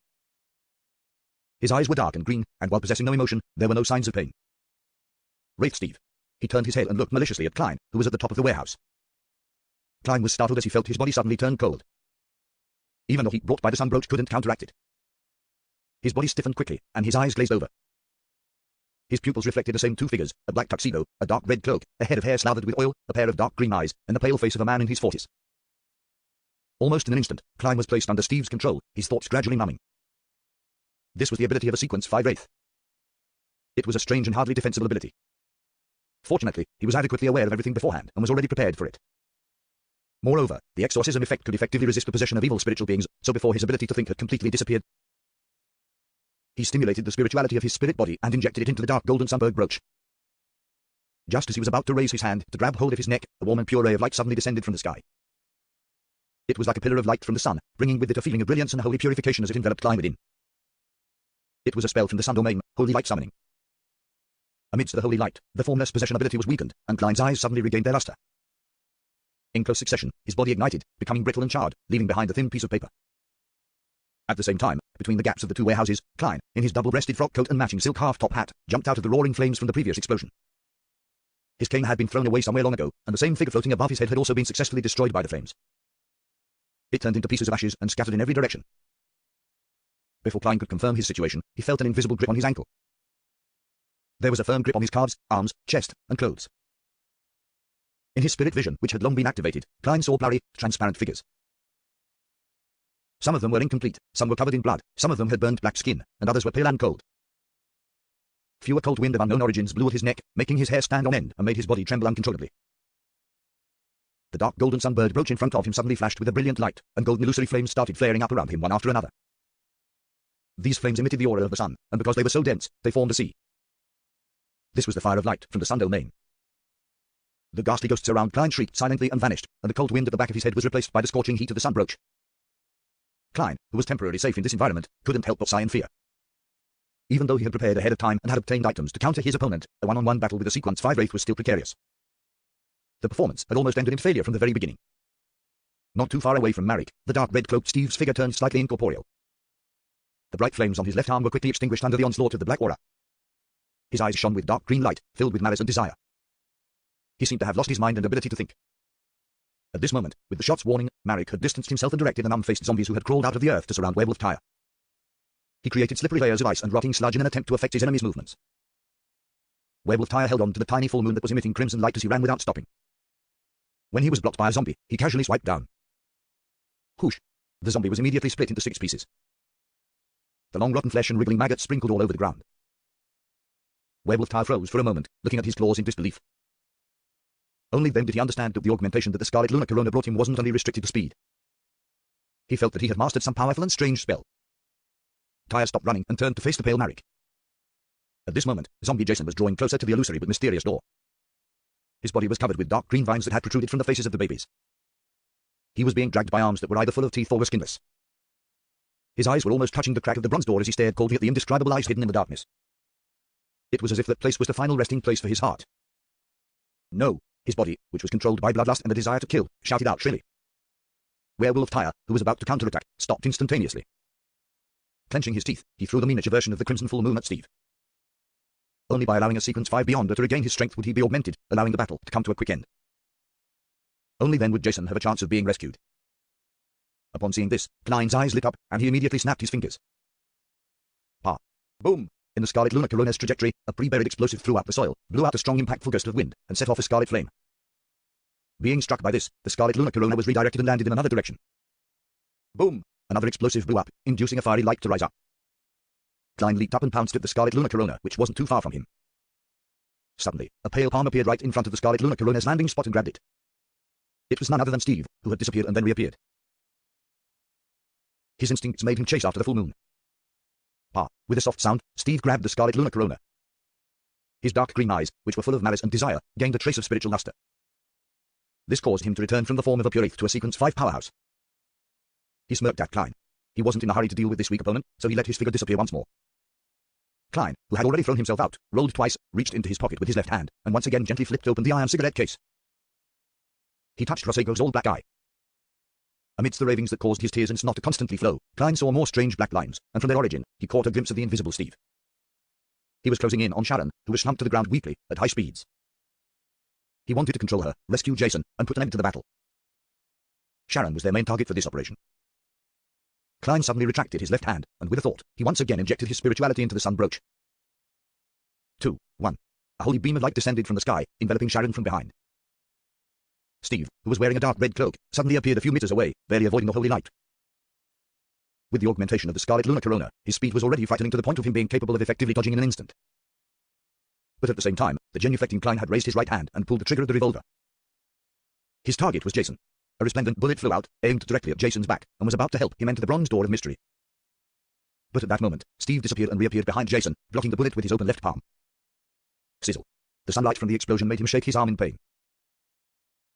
His eyes were dark and green, and while possessing no emotion, there were no signs of pain. Wraith Steve. He turned his head and looked maliciously at Klein, who was at the top of the warehouse. Klein was startled as he felt his body suddenly turn cold. Even the heat brought by the sun brooch couldn't counteract it. His body stiffened quickly, and his eyes glazed over. His pupils reflected the same two figures, a black tuxedo, a dark red cloak, a head of hair slathered with oil, a pair of dark green eyes, and the pale face of a man in his 40s. Almost in an instant, Klein was placed under Steve's control, his thoughts gradually numbing. This was the ability of a Sequence 5 Wraith. It was a strange and hardly defensible ability. Fortunately, he was adequately aware of everything beforehand, and was already prepared for it. Moreover, the exorcism effect could effectively resist the possession of evil spiritual beings, so before his ability to think had completely disappeared, he stimulated the spirituality of his spirit body and injected it into the dark golden sunbird brooch. Just as he was about to raise his hand to grab hold of his neck, a warm and pure ray of light suddenly descended from the sky. It was like a pillar of light from the sun, bringing with it a feeling of brilliance and holy purification as it enveloped Klein within. It was a spell from the sun domain, holy light summoning. Amidst the holy light, the formless possession ability was weakened, and Klein's eyes suddenly regained their luster. In close succession, his body ignited, becoming brittle and charred, leaving behind a thin piece of paper. At the same time, between the gaps of the two warehouses, Klein, in his double-breasted frock coat and matching silk half-top hat, jumped out of the roaring flames from the previous explosion. His cane had been thrown away somewhere long ago, and the same figure floating above his head had also been successfully destroyed by the flames. It turned into pieces of ashes and scattered in every direction. Before Klein could confirm his situation, he felt an invisible grip on his ankle. There was a firm grip on his calves, arms, chest, and clothes. In his spirit vision, which had long been activated, Klein saw blurry, transparent figures. Some of them were incomplete, some were covered in blood, some of them had burned black skin, and others were pale and cold. A cold wind of unknown origins blew at his neck, making his hair stand on end and made his body tremble uncontrollably. The dark golden sunbird brooch in front of him suddenly flashed with a brilliant light, and golden illusory flames started flaring up around him one after another. These flames emitted the aura of the sun, and because they were so dense, they formed a sea. This was the fire of light from the sun domain. The ghastly ghosts around Klein shrieked silently and vanished, and the cold wind at the back of his head was replaced by the scorching heat of the sun brooch. Klein, who was temporarily safe in this environment, couldn't help but sigh in fear. Even though he had prepared ahead of time and had obtained items to counter his opponent, a one-on-one battle with a Sequence 5 Wraith was still precarious. The performance had almost ended in failure from the very beginning. Not too far away from Marek, the dark red-cloaked Steve's figure turned slightly incorporeal. The bright flames on his left arm were quickly extinguished under the onslaught of the black aura. His eyes shone with dark green light, filled with malice and desire. He seemed to have lost his mind and ability to think. At this moment, with the shot's warning, Marek had distanced himself and directed the numb-faced zombies who had crawled out of the earth to surround Werewolf Tyre. He created slippery layers of ice and rotting sludge in an attempt to affect his enemy's movements. Werewolf Tyre held on to the tiny full moon that was emitting crimson light as he ran without stopping. When he was blocked by a zombie, he casually swiped down. Whoosh! The zombie was immediately split into 6 pieces. The long rotten flesh and wriggling maggots sprinkled all over the ground. Werewolf Tyre froze for a moment, looking at his claws in disbelief. Only then did he understand that the augmentation that the Scarlet Luna Corona brought him wasn't only restricted to speed. He felt that he had mastered some powerful and strange spell. Tyre stopped running and turned to face the pale Marek. At this moment, zombie Jason was drawing closer to the illusory but mysterious door. His body was covered with dark green vines that had protruded from the faces of the babies. He was being dragged by arms that were either full of teeth or were skinless. His eyes were almost touching the crack of the bronze door as he stared coldly at the indescribable eyes hidden in the darkness. It was as if that place was the final resting place for his heart. No, his body, which was controlled by bloodlust and a desire to kill, shouted out shrilly. Werewolf Tyre, who was about to counterattack, stopped instantaneously. Clenching his teeth, he threw the miniature version of the Crimson Full Moon at Steve. Only by allowing a sequence 5 beyond her to regain his strength would he be augmented, allowing the battle to come to a quick end. Only then would Jason have a chance of being rescued. Upon seeing this, Klein's eyes lit up, and he immediately snapped his fingers. Pa! Boom! In the Scarlet Luna Corona's trajectory, a pre-buried explosive threw out the soil, blew out a strong impactful gust of wind, and set off a scarlet flame. Being struck by this, the Scarlet Luna Corona was redirected and landed in another direction. Boom! Another explosive blew up, inducing a fiery light to rise up. Klein leaped up and pounced at the Scarlet Luna Corona, which wasn't too far from him. Suddenly, a pale palm appeared right in front of the Scarlet Luna Corona's landing spot and grabbed it. It was none other than Steve, who had disappeared and then reappeared. His instincts made him chase after the full moon. Pa! With a soft sound, Steve grabbed the Scarlet Luna Corona. His dark green eyes, which were full of malice and desire, gained a trace of spiritual luster. This caused him to return from the form of a pure eighth to a sequence 5 powerhouse. He smirked at Klein. He wasn't in a hurry to deal with this weak opponent, so he let his figure disappear once more. Klein, who had already thrown himself out, rolled twice, reached into his pocket with his left hand, and once again gently flipped open the iron cigarette case. He touched Rosego's old black eye. Amidst the ravings that caused his tears and snot to constantly flow, Klein saw more strange black lines, and from their origin, he caught a glimpse of the invisible Steve. He was closing in on Sharon, who was slumped to the ground weakly, at high speeds. He wanted to control her, rescue Jason, and put an end to the battle. Sharon was their main target for this operation. Klein suddenly retracted his left hand, and with a thought, he once again injected his spirituality into the sun brooch. 2, 1. A holy beam of light descended from the sky, enveloping Sharon from behind. Steve, who was wearing a dark red cloak, suddenly appeared a few meters away, barely avoiding the holy light. With the augmentation of the Scarlet Luna Corona, his speed was already frightening to the point of him being capable of effectively dodging in an instant. But at the same time, the genuflecting Klein had raised his right hand and pulled the trigger of the revolver. His target was Jason. A resplendent bullet flew out, aimed directly at Jason's back, and was about to help him enter the bronze door of mystery. But at that moment, Steve disappeared and reappeared behind Jason, blocking the bullet with his open left palm. Sizzle. The sunlight from the explosion made him shake his arm in pain.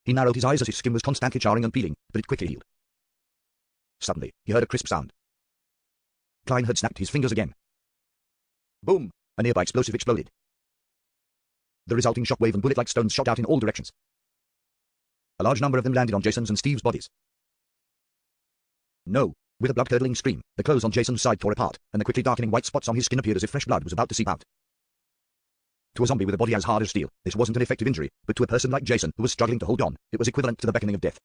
He narrowed his eyes as his skin was constantly charring and peeling, but it quickly healed. Suddenly, he heard a crisp sound. Klein had snapped his fingers again. Boom! A nearby explosive exploded. The resulting shockwave and bullet-like stones shot out in all directions. A large number of them landed on Jason's and Steve's bodies. No! With a blood-curdling scream, the clothes on Jason's side tore apart, and the quickly darkening white spots on his skin appeared as if fresh blood was about to seep out. To a zombie with a body as hard as steel, this wasn't an effective injury, but to a person like Jason, who was struggling to hold on, it was equivalent to the beckoning of death.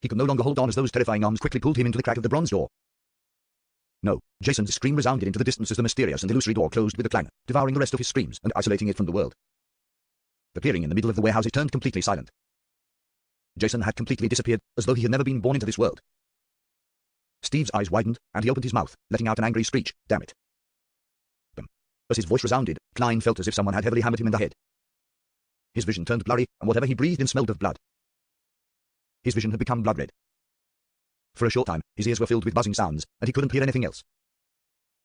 He could no longer hold on as those terrifying arms quickly pulled him into the crack of the bronze door. No, Jason's scream resounded into the distance as the mysterious and illusory door closed with a clang, devouring the rest of his screams and isolating it from the world. The clearing in the middle of the warehouse turned completely silent. Jason had completely disappeared, as though he had never been born into this world. Steve's eyes widened, and he opened his mouth, letting out an angry screech. Damn it. As his voice resounded, Klein felt as if someone had heavily hammered him in the head. His vision turned blurry, and whatever he breathed in smelled of blood. His vision had become blood red. For a short time, his ears were filled with buzzing sounds, and he couldn't hear anything else.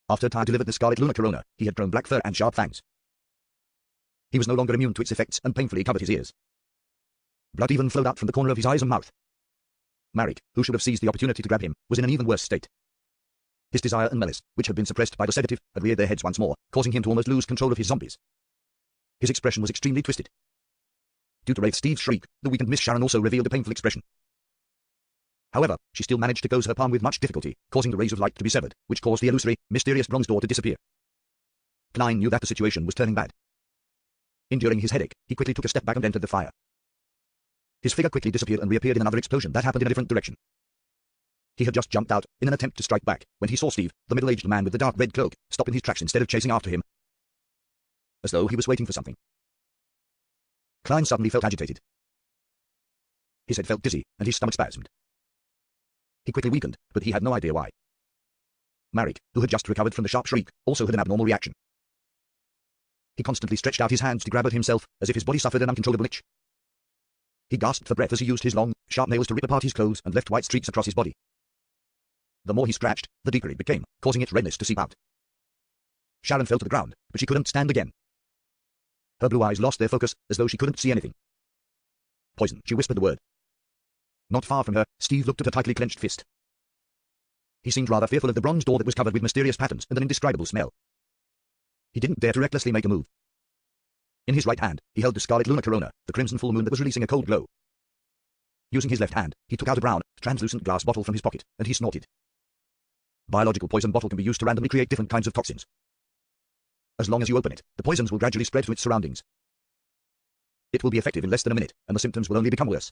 After Tyre delivered the Scarlet Luna Corona, he had grown black fur and sharp fangs. He was no longer immune to its effects and painfully covered his ears. Blood even flowed out from the corner of his eyes and mouth. Marek, who should have seized the opportunity to grab him, was in an even worse state. His desire and malice, which had been suppressed by the sedative, had reared their heads once more, causing him to almost lose control of his zombies. His expression was extremely twisted. Due to Wraith Steve's shriek, the weakened Miss Sharon also revealed a painful expression. However, she still managed to close her palm with much difficulty, causing the rays of light to be severed, which caused the illusory, mysterious bronze door to disappear. Klein knew that the situation was turning bad. Enduring his headache, he quickly took a step back and entered the fire. His figure quickly disappeared and reappeared in another explosion that happened in a different direction. He had just jumped out, in an attempt to strike back, when he saw Steve, the middle-aged man with the dark red cloak, stop in his tracks instead of chasing after him, as though he was waiting for something. Klein suddenly felt agitated. His head felt dizzy, and his stomach spasmed. He quickly weakened, but he had no idea why. Marek, who had just recovered from the sharp shriek, also had an abnormal reaction. He constantly stretched out his hands to grab at himself, as if his body suffered an uncontrollable itch. He gasped for breath as he used his long, sharp nails to rip apart his clothes and left white streaks across his body. The more he scratched, the deeper it became, causing its redness to seep out. Sharon fell to the ground, but she couldn't stand again. Her blue eyes lost their focus, as though she couldn't see anything. Poison, she whispered the word. Not far from her, Steve looked at a tightly clenched fist. He seemed rather fearful of the bronze door that was covered with mysterious patterns and an indescribable smell. He didn't dare to recklessly make a move. In his right hand, he held the scarlet lunar corona, the crimson full moon that was releasing a cold glow. Using his left hand, he took out a brown, translucent glass bottle from his pocket, and he snorted. Biological poison bottle can be used to randomly create different kinds of toxins. As long as you open it, the poisons will gradually spread to its surroundings. It will be effective in less than a minute, and the symptoms will only become worse.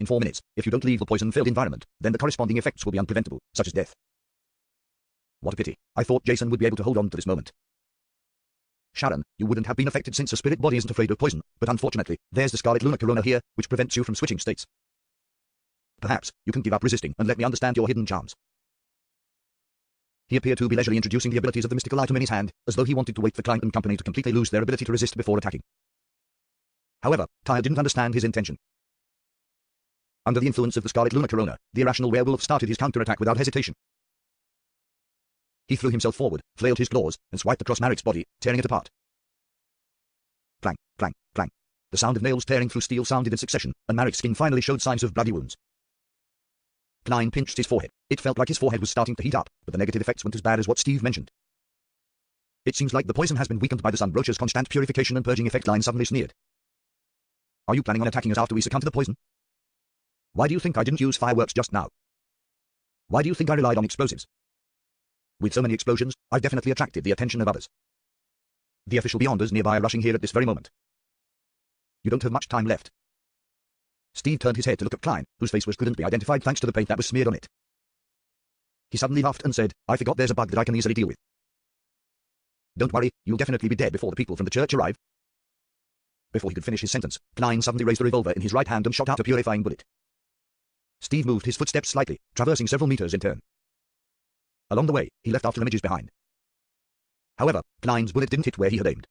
In 4 minutes, if you don't leave the poison-filled environment, then the corresponding effects will be unpreventable, such as death. What a pity. I thought Jason would be able to hold on to this moment. Sharon, you wouldn't have been affected since a spirit body isn't afraid of poison, but unfortunately, there's the scarlet lunar corona here, which prevents you from switching states. Perhaps, you can give up resisting and let me understand your hidden charms. He appeared to be leisurely introducing the abilities of the mystical item in his hand, as though he wanted to wait for Klein and company to completely lose their ability to resist before attacking. However, Tyre didn't understand his intention. Under the influence of the scarlet lunar corona, the irrational werewolf started his counterattack without hesitation. He threw himself forward, flailed his claws, and swiped across Marek's body, tearing it apart. Clang, clang, clang. The sound of nails tearing through steel sounded in succession, and Marek's skin finally showed signs of bloody wounds. Klein pinched his forehead. It felt like his forehead was starting to heat up, but the negative effects weren't as bad as what Steve mentioned. It seems like the poison has been weakened by the Sun Brocher's constant purification and purging effect. Klein suddenly sneered. Are you planning on attacking us after we succumb to the poison? Why do you think I didn't use fireworks just now? Why do you think I relied on explosives? With so many explosions, I've definitely attracted the attention of others. The official Beyonders nearby are rushing here at this very moment. You don't have much time left. Steve turned his head to look at Klein, whose face couldn't be identified thanks to the paint that was smeared on it. He suddenly laughed and said, I forgot there's a bug that I can easily deal with. Don't worry, you'll definitely be dead before the people from the church arrive. Before he could finish his sentence, Klein suddenly raised the revolver in his right hand and shot out a purifying bullet. Steve moved his footsteps slightly, traversing several meters in turn. Along the way, he left after images behind. However, Klein's bullet didn't hit where he had aimed.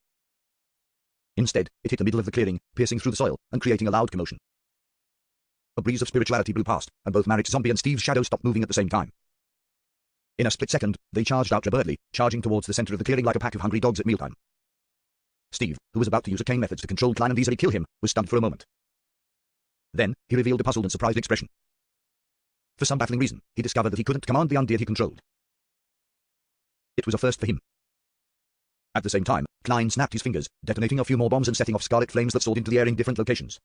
Instead, it hit the middle of the clearing, piercing through the soil and creating a loud commotion. A breeze of spirituality blew past, and both Marek's zombie and Steve's shadow stopped moving at the same time. In a split second, they charged out rapidly, charging towards the center of the clearing like a pack of hungry dogs at mealtime. Steve, who was about to use arcane methods to control Klein and easily kill him, was stunned for a moment. Then, he revealed a puzzled and surprised expression. For some baffling reason, he discovered that he couldn't command the undead he controlled. It was a first for him. At the same time, Klein snapped his fingers, detonating a few more bombs and setting off scarlet flames that soared into the air in different locations.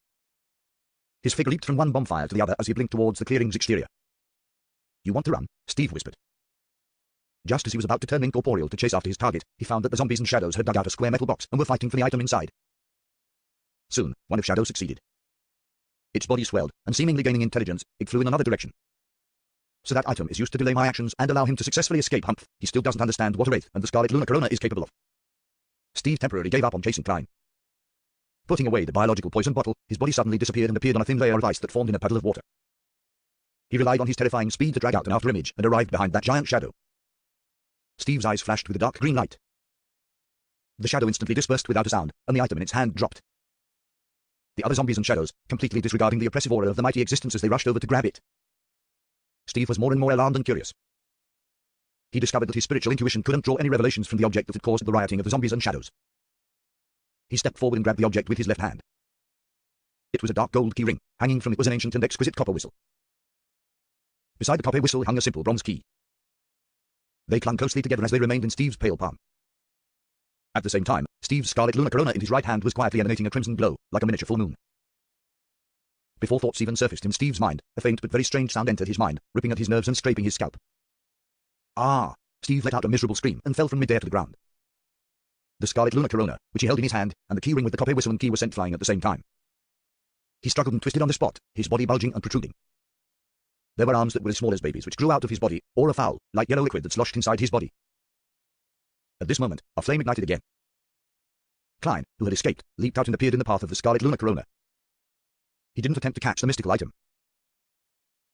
His figure leaped from one bonfire to the other as he blinked towards the clearing's exterior. You want to run? Steve whispered. Just as he was about to turn incorporeal to chase after his target, he found that the zombies and shadows had dug out a square metal box and were fighting for the item inside. Soon, one of Shadow succeeded. Its body swelled, and seemingly gaining intelligence, it flew in another direction. So that item is used to delay my actions and allow him to successfully escape. Humph, he still doesn't understand what a wraith and the scarlet lunar corona is capable of. Steve temporarily gave up on chasing Klein. Putting away the biological poison bottle, his body suddenly disappeared and appeared on a thin layer of ice that formed in a puddle of water. He relied on his terrifying speed to drag out an after image and arrived behind that giant shadow. Steve's eyes flashed with a dark green light. The shadow instantly dispersed without a sound, and the item in its hand dropped. The other zombies and shadows, completely disregarding the oppressive aura of the mighty existence as they rushed over to grab it. Steve was more and more alarmed and curious. He discovered that his spiritual intuition couldn't draw any revelations from the object that had caused the rioting of the zombies and shadows. He stepped forward and grabbed the object with his left hand. It was a dark gold key ring. Hanging from it was an ancient and exquisite copper whistle. Beside the copper whistle hung a simple bronze key. They clung closely together as they remained in Steve's pale palm. At the same time, Steve's scarlet lunar corona in his right hand was quietly emanating a crimson glow, like a miniature full moon. Before thoughts even surfaced in Steve's mind, a faint but very strange sound entered his mind, ripping at his nerves and scraping his scalp. Ah! Steve let out a miserable scream and fell from midair to the ground. The scarlet lunar corona, which he held in his hand, and the key ring with the copper whistle and key were sent flying at the same time. He struggled and twisted on the spot, his body bulging and protruding. There were arms that were as small as babies which grew out of his body, or a foul, like yellow liquid that sloshed inside his body. At this moment, a flame ignited again. Klein, who had escaped, leaped out and appeared in the path of the scarlet lunar corona. He didn't attempt to catch the mystical item.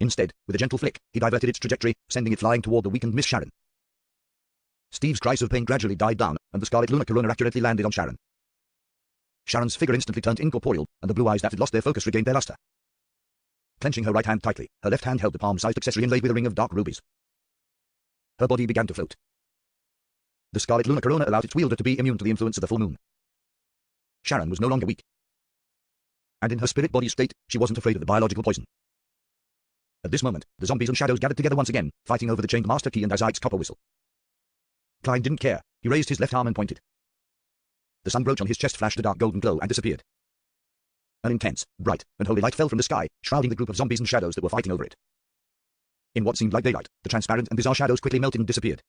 Instead, with a gentle flick, he diverted its trajectory, sending it flying toward the weakened Miss Sharon. Steve's cries of pain gradually died down, and the Scarlet Lunar Corona accurately landed on Sharon. Sharon's figure instantly turned incorporeal, and the blue eyes that had lost their focus regained their luster. Clenching her right hand tightly, her left hand held the palm-sized accessory inlaid with a ring of dark rubies. Her body began to float. The Scarlet Lunar Corona allowed its wielder to be immune to the influence of the full moon. Sharon was no longer weak. And in her spirit body state, she wasn't afraid of the biological poison. At this moment, the zombies and shadows gathered together once again, fighting over the chained master key and Azite's copper whistle. Klein didn't care. He raised his left arm and pointed. The sun brooch on his chest flashed a dark golden glow and disappeared. An intense, bright, and holy light fell from the sky, shrouding the group of zombies and shadows that were fighting over it. In what seemed like daylight, the transparent and bizarre shadows quickly melted and disappeared.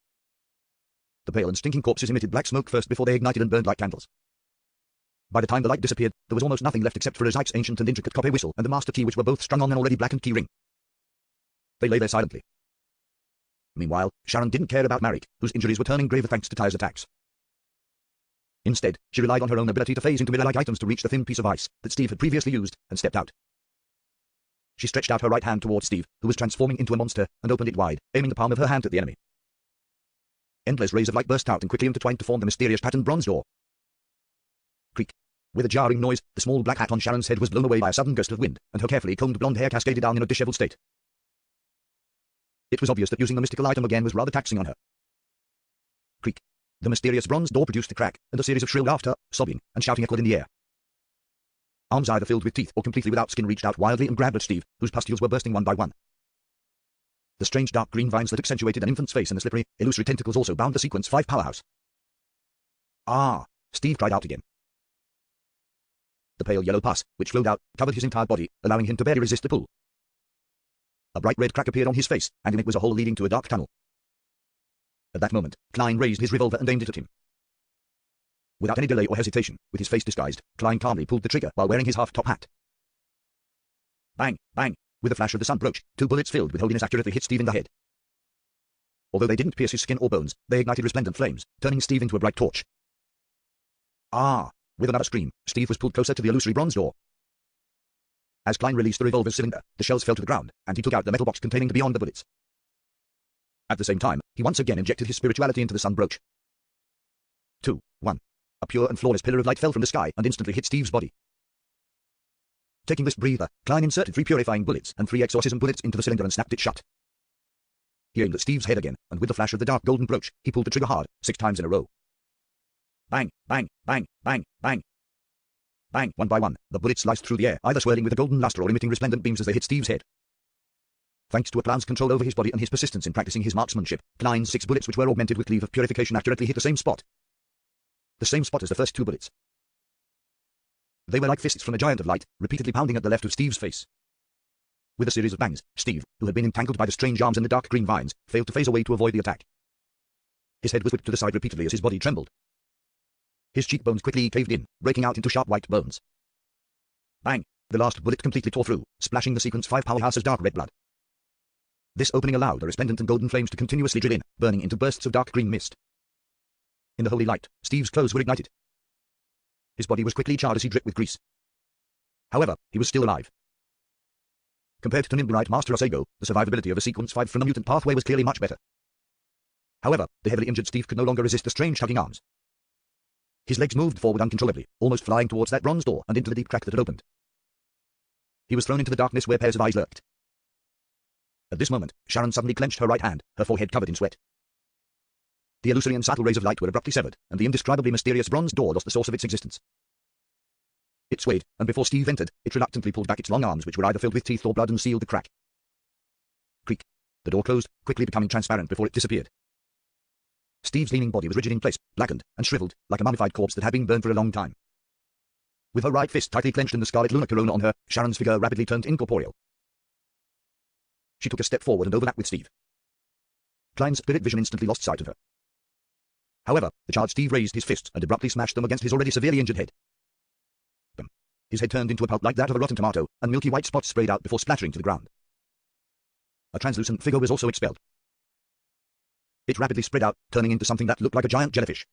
The pale and stinking corpses emitted black smoke first before they ignited and burned like candles. By the time the light disappeared, there was almost nothing left except for Azite's ancient and intricate copper whistle and the master key, which were both strung on an already blackened key ring. They lay there silently. Meanwhile, Sharon didn't care about Marik, whose injuries were turning graver thanks to Tyre's attacks. Instead, she relied on her own ability to phase into mirror-like items to reach the thin piece of ice that Steve had previously used, and stepped out. She stretched out her right hand towards Steve, who was transforming into a monster, and opened it wide, aiming the palm of her hand at the enemy. Endless rays of light burst out and quickly intertwined to form the mysterious patterned bronze door. Creak. With a jarring noise, the small black hat on Sharon's head was blown away by a sudden gust of wind, and her carefully combed blonde hair cascaded down in a disheveled state. It was obvious that using the mystical item again was rather taxing on her. Creak. The mysterious bronze door produced a crack, and a series of shrill laughter, sobbing, and shouting echoed in the air. Arms either filled with teeth or completely without skin reached out wildly and grabbed at Steve, whose pustules were bursting one by one. The strange dark green vines that accentuated an infant's face and the slippery, illusory tentacles also bound the Sequence 5 powerhouse. Ah! Steve cried out again. The pale yellow pus, which flowed out, covered his entire body, allowing him to barely resist the pull. A bright red crack appeared on his face, and in it was a hole leading to a dark tunnel. At that moment, Klein raised his revolver and aimed it at him. Without any delay or hesitation, with his face disguised, Klein calmly pulled the trigger while wearing his half-top hat. Bang! Bang! With a flash of the sun brooch, 2 bullets filled with holiness accurately hit Steve in the head. Although they didn't pierce his skin or bones, they ignited resplendent flames, turning Steve into a bright torch. Ah! With another scream, Steve was pulled closer to the illusory bronze door. As Klein released the revolver's cylinder, the shells fell to the ground, and he took out the metal box containing the beyond the bullets. At the same time, he once again injected his spirituality into the sun brooch. 2, 1. A pure and flawless pillar of light fell from the sky and instantly hit Steve's body. Taking this breather, Klein inserted 3 purifying bullets and 3 exorcism bullets into the cylinder and snapped it shut. He aimed at Steve's head again, and with the flash of the dark golden brooch, he pulled the trigger hard, 6 times in a row. Bang! Bang! Bang! Bang! Bang! Bang! One by one, the bullets sliced through the air, either swirling with a golden luster or emitting resplendent beams as they hit Steve's head. Thanks to a plan's control over his body and his persistence in practicing his marksmanship, Klein's 6 bullets, which were augmented with cleave of purification, accurately hit the same spot. The same spot as the first 2 bullets. They were like fists from a giant of light, repeatedly pounding at the left of Steve's face. With a series of bangs, Steve, who had been entangled by the strange arms and the dark green vines, failed to phase away to avoid the attack. His head was whipped to the side repeatedly as his body trembled. His cheekbones quickly caved in, breaking out into sharp white bones. Bang! The last bullet completely tore through, splashing the Sequence 5 powerhouse's dark red blood. This opening allowed the resplendent and golden flames to continuously drill in, burning into bursts of dark green mist. In the holy light, Steve's clothes were ignited. His body was quickly charred as he dripped with grease. However, he was still alive. Compared to Nimblite Master Osago, the survivability of a Sequence 5 from the mutant pathway was clearly much better. However, the heavily injured Steve could no longer resist the strange tugging arms. His legs moved forward uncontrollably, almost flying towards that bronze door and into the deep crack that had opened. He was thrown into the darkness where pairs of eyes lurked. At this moment, Sharon suddenly clenched her right hand, her forehead covered in sweat. The illusory and subtle rays of light were abruptly severed, and the indescribably mysterious bronze door lost the source of its existence. It swayed, and before Steve entered, it reluctantly pulled back its long arms, which were either filled with teeth or blood, and sealed the crack. Creak. The door closed, quickly becoming transparent before it disappeared. Steve's leaning body was rigid in place, blackened, and shriveled, like a mummified corpse that had been burned for a long time. With her right fist tightly clenched and the Scarlet Lunar Corona on her, Sharon's figure rapidly turned incorporeal. She took a step forward and overlapped with Steve. Klein's spirit vision instantly lost sight of her. However, the charged Steve raised his fists and abruptly smashed them against his already severely injured head. Bam. His head turned into a pulp like that of a rotten tomato, and milky white spots sprayed out before splattering to the ground. A translucent figure was also expelled. It rapidly spread out, turning into something that looked like a giant jellyfish.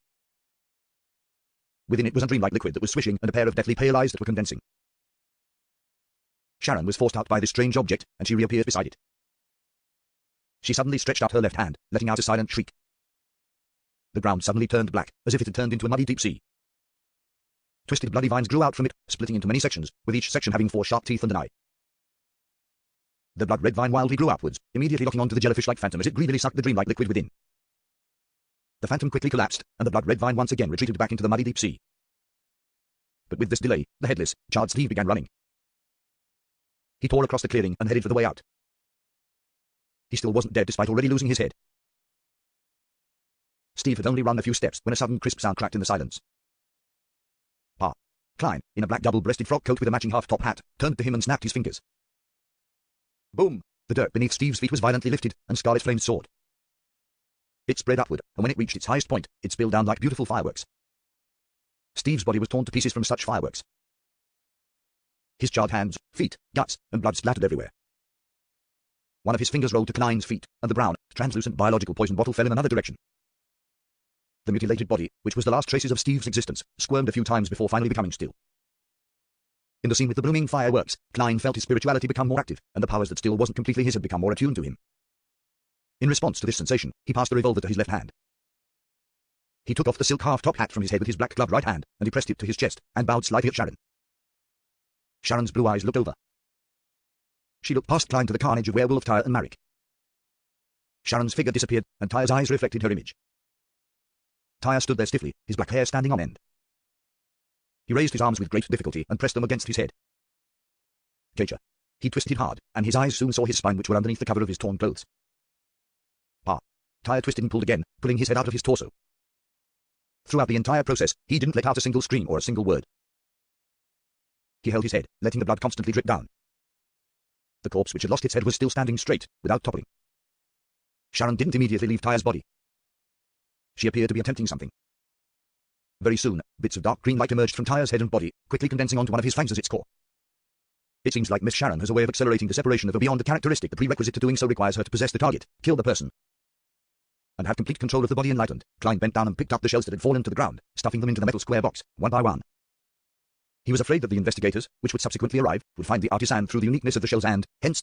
Within it was a dreamlike liquid that was swishing and a pair of deathly pale eyes that were condensing. Sharon was forced out by this strange object, and she reappeared beside it. She suddenly stretched out her left hand, letting out a silent shriek. The ground suddenly turned black, as if it had turned into a muddy deep sea. Twisted bloody vines grew out from it, splitting into many sections, with each section having 4 sharp teeth and an eye. The blood-red vine wildly grew outwards, immediately locking onto the jellyfish-like phantom as it greedily sucked the dreamlike liquid within. The phantom quickly collapsed, and the blood-red vine once again retreated back into the muddy deep sea. But with this delay, the headless, charred Steve began running. He tore across the clearing and headed for the way out. He still wasn't dead despite already losing his head. Steve had only run a few steps when a sudden crisp sound cracked in the silence. Pa. Klein, in a black double-breasted frock coat with a matching half-top hat, turned to him and snapped his fingers. Boom! The dirt beneath Steve's feet was violently lifted, and scarlet flames soared. It spread upward, and when it reached its highest point, it spilled down like beautiful fireworks. Steve's body was torn to pieces from such fireworks. His charred hands, feet, guts, and blood splattered everywhere. One of his fingers rolled to Klein's feet, and the brown, translucent biological poison bottle fell in another direction. The mutilated body, which was the last traces of Steve's existence, squirmed a few times before finally becoming still. In the scene with the blooming fireworks, Klein felt his spirituality become more active, and the powers that still wasn't completely his had become more attuned to him. In response to this sensation, he passed the revolver to his left hand. He took off the silk half-top hat from his head with his black-gloved right hand, and he pressed it to his chest, and bowed slightly at Sharon. Sharon's blue eyes looked over. She looked past Klein to the carnage of Werewolf Tyre and Marek. Sharon's figure disappeared, and Tyre's eyes reflected her image. Tyre stood there stiffly, his black hair standing on end. He raised his arms with great difficulty and pressed them against his head. Kacher. He twisted hard, and his eyes soon saw his spine which were underneath the cover of his torn clothes. Pa. Tyre twisted and pulled again, pulling his head out of his torso. Throughout the entire process, he didn't let out a single scream or a single word. He held his head, letting the blood constantly drip down. The corpse which had lost its head was still standing straight, without toppling. Sharon didn't immediately leave Tyre's body. She appeared to be attempting something. Very soon, bits of dark green light emerged from Tyre's head and body, quickly condensing onto one of his fangs as its core. It seems like Miss Sharon has a way of accelerating the separation of a beyond a characteristic. The prerequisite to doing so requires her to possess the target, kill the person, and have complete control of the body enlightened. Klein bent down and picked up the shells that had fallen to the ground, stuffing them into the metal square box, one by one. He was afraid that the investigators, which would subsequently arrive, would find the artisan through the uniqueness of the shells and, hence,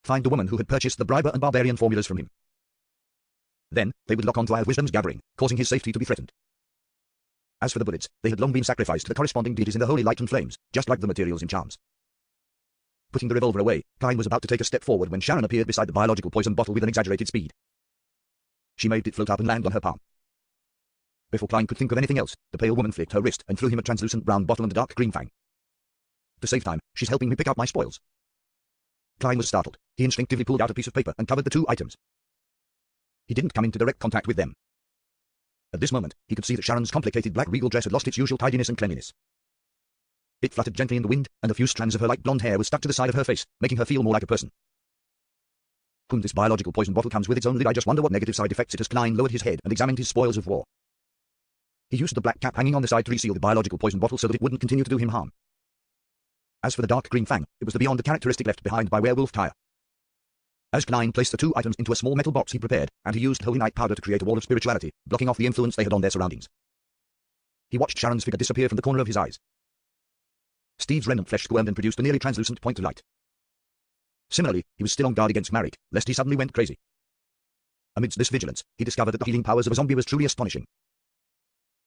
find the woman who had purchased the Briber and Barbarian formulas from him. Then, they would lock on to Eye of Wisdom's gathering, causing his safety to be threatened. As for the bullets, they had long been sacrificed to the corresponding deities in the holy light and flames, just like the materials in charms. Putting the revolver away, Klein was about to take a step forward when Sharon appeared beside the biological poison bottle with an exaggerated speed. She made it float up and land on her palm. Before Klein could think of anything else, the pale woman flicked her wrist and threw him a translucent brown bottle and a dark green fang. To save time, she's helping me pick up my spoils. Klein was startled. He instinctively pulled out a piece of paper and covered the 2 items. He didn't come into direct contact with them. At this moment, he could see that Sharon's complicated black regal dress had lost its usual tidiness and cleanliness. It fluttered gently in the wind, and a few strands of her light blonde hair was stuck to the side of her face, making her feel more like a person. This biological poison bottle comes with its own lid. I just wonder what negative side effects it has. Klein lowered his head and examined his spoils of war. He used the black cap hanging on the side to reseal the biological poison bottle so that it wouldn't continue to do him harm. As for the dark green fang, it was the beyond the characteristic left behind by Werewolf Tyre. As Klein placed the 2 items into a small metal box he prepared, and he used holy night powder to create a wall of spirituality, blocking off the influence they had on their surroundings. He watched Sharon's figure disappear from the corner of his eyes. Steve's remnant flesh squirmed and produced a nearly translucent point of light. Similarly, he was still on guard against Marek, lest he suddenly went crazy. Amidst this vigilance, he discovered that the healing powers of a zombie was truly astonishing.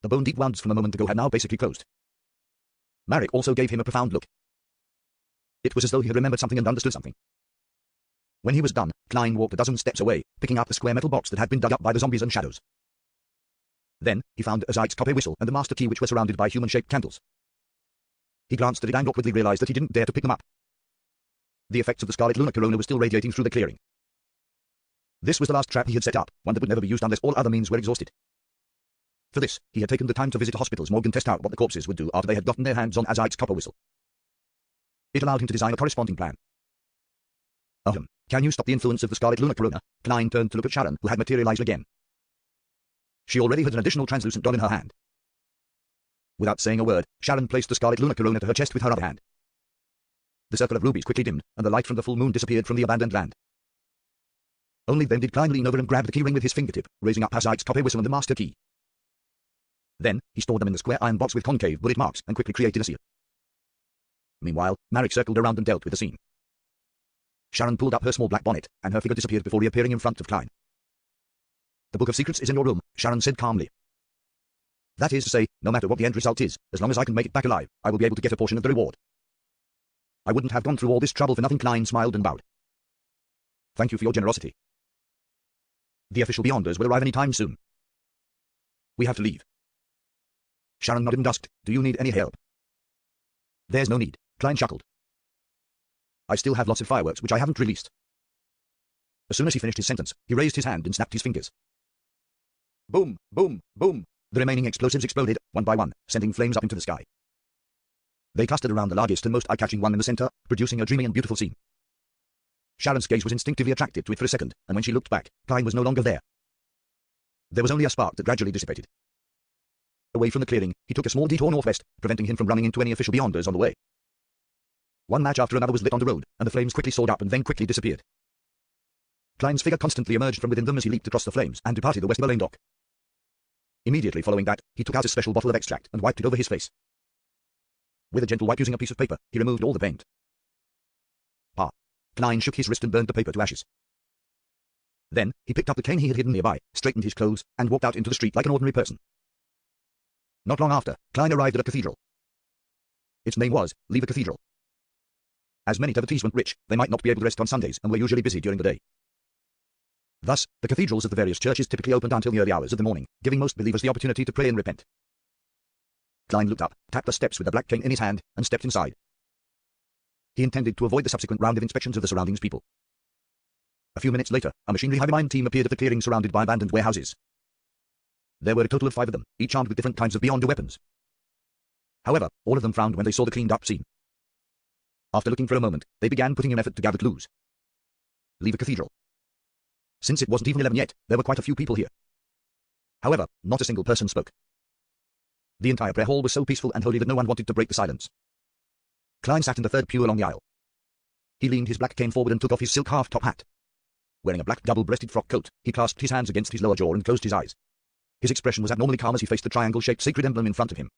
The bone-deep wounds from a moment ago had now basically closed. Marek also gave him a profound look. It was as though he had remembered something and understood something. When he was done, Klein walked a dozen steps away, picking up the square metal box that had been dug up by the zombies and shadows. Then, he found Azite's copper whistle and the master key which were surrounded by human-shaped candles. He glanced at it and awkwardly realized that he didn't dare to pick them up. The effects of the Scarlet Lunar Corona were still radiating through the clearing. This was the last trap he had set up, one that would never be used unless all other means were exhausted. For this, he had taken the time to visit a hospital's morgue and test out what the corpses would do after they had gotten their hands on Azite's copper whistle. It allowed him to design a corresponding plan. Can you stop the influence of the Scarlet Lunar Corona? Klein turned to look at Sharon, who had materialized again. She already had an additional translucent doll in her hand. Without saying a word, Sharon placed the Scarlet Lunar Corona to her chest with her other hand. The circle of rubies quickly dimmed, and the light from the full moon disappeared from the abandoned land. Only then did Klein lean over and grab the keyring with his fingertip, raising up Azite's copper whistle and the master key. Then, he stored them in the square iron box with concave bullet marks and quickly created a seal. Meanwhile, Marek circled around and dealt with the scene. Sharon pulled up her small black bonnet, and her figure disappeared before reappearing in front of Klein. "The Book of Secrets is in your room," Sharon said calmly. "That is to say, no matter what the end result is, as long as I can make it back alive, I will be able to get a portion of the reward." "I wouldn't have gone through all this trouble for nothing." Klein smiled and bowed. "Thank you for your generosity. The official Beyonders will arrive any time soon. We have to leave." Sharon nodded and asked, "Do you need any help?" "There's no need," Klein chuckled. "I still have lots of fireworks which I haven't released." As soon as he finished his sentence, he raised his hand and snapped his fingers. Boom, boom, boom. The remaining explosives exploded, one by one, sending flames up into the sky. They clustered around the largest and most eye-catching one in the center, producing a dreamy and beautiful scene. Sharon's gaze was instinctively attracted to it for a second, and when she looked back, Klein was no longer there. There was only a spark that gradually dissipated. Away from the clearing, he took a small detour northwest, preventing him from running into any official Beyonders on the way. One match after another was lit on the road, and the flames quickly soared up and then quickly disappeared. Klein's figure constantly emerged from within them as he leaped across the flames and departed the West Berlin dock. Immediately following that, he took out a special bottle of extract and wiped it over his face. With a gentle wipe using a piece of paper, he removed all the paint. Klein shook his wrist and burned the paper to ashes. Then, he picked up the cane he had hidden nearby, straightened his clothes, and walked out into the street like an ordinary person. Not long after, Klein arrived at a cathedral. Its name was Lever Cathedral. As many devotees went rich, they might not be able to rest on Sundays and were usually busy during the day. Thus, the cathedrals of the various churches typically opened until the early hours of the morning, giving most believers the opportunity to pray and repent. Klein looked up, tapped the steps with the black cane in his hand, and stepped inside. He intended to avoid the subsequent round of inspections of the surrounding people. A few minutes later, a machinery-heavy mine team appeared at the clearing surrounded by abandoned warehouses. There were a total of 5 of them, each armed with different kinds of Beyonder weapons. However, all of them frowned when they saw the cleaned-up scene. After looking for a moment, they began putting in effort to gather clues. Lever Cathedral. Since it wasn't even 11 yet, there were quite a few people here. However, not a single person spoke. The entire prayer hall was so peaceful and holy that no one wanted to break the silence. Klein sat in the third pew along the aisle. He leaned his black cane forward and took off his silk half-top hat. Wearing a black double-breasted frock coat, he clasped his hands against his lower jaw and closed his eyes. His expression was abnormally calm as he faced the triangle-shaped sacred emblem in front of him.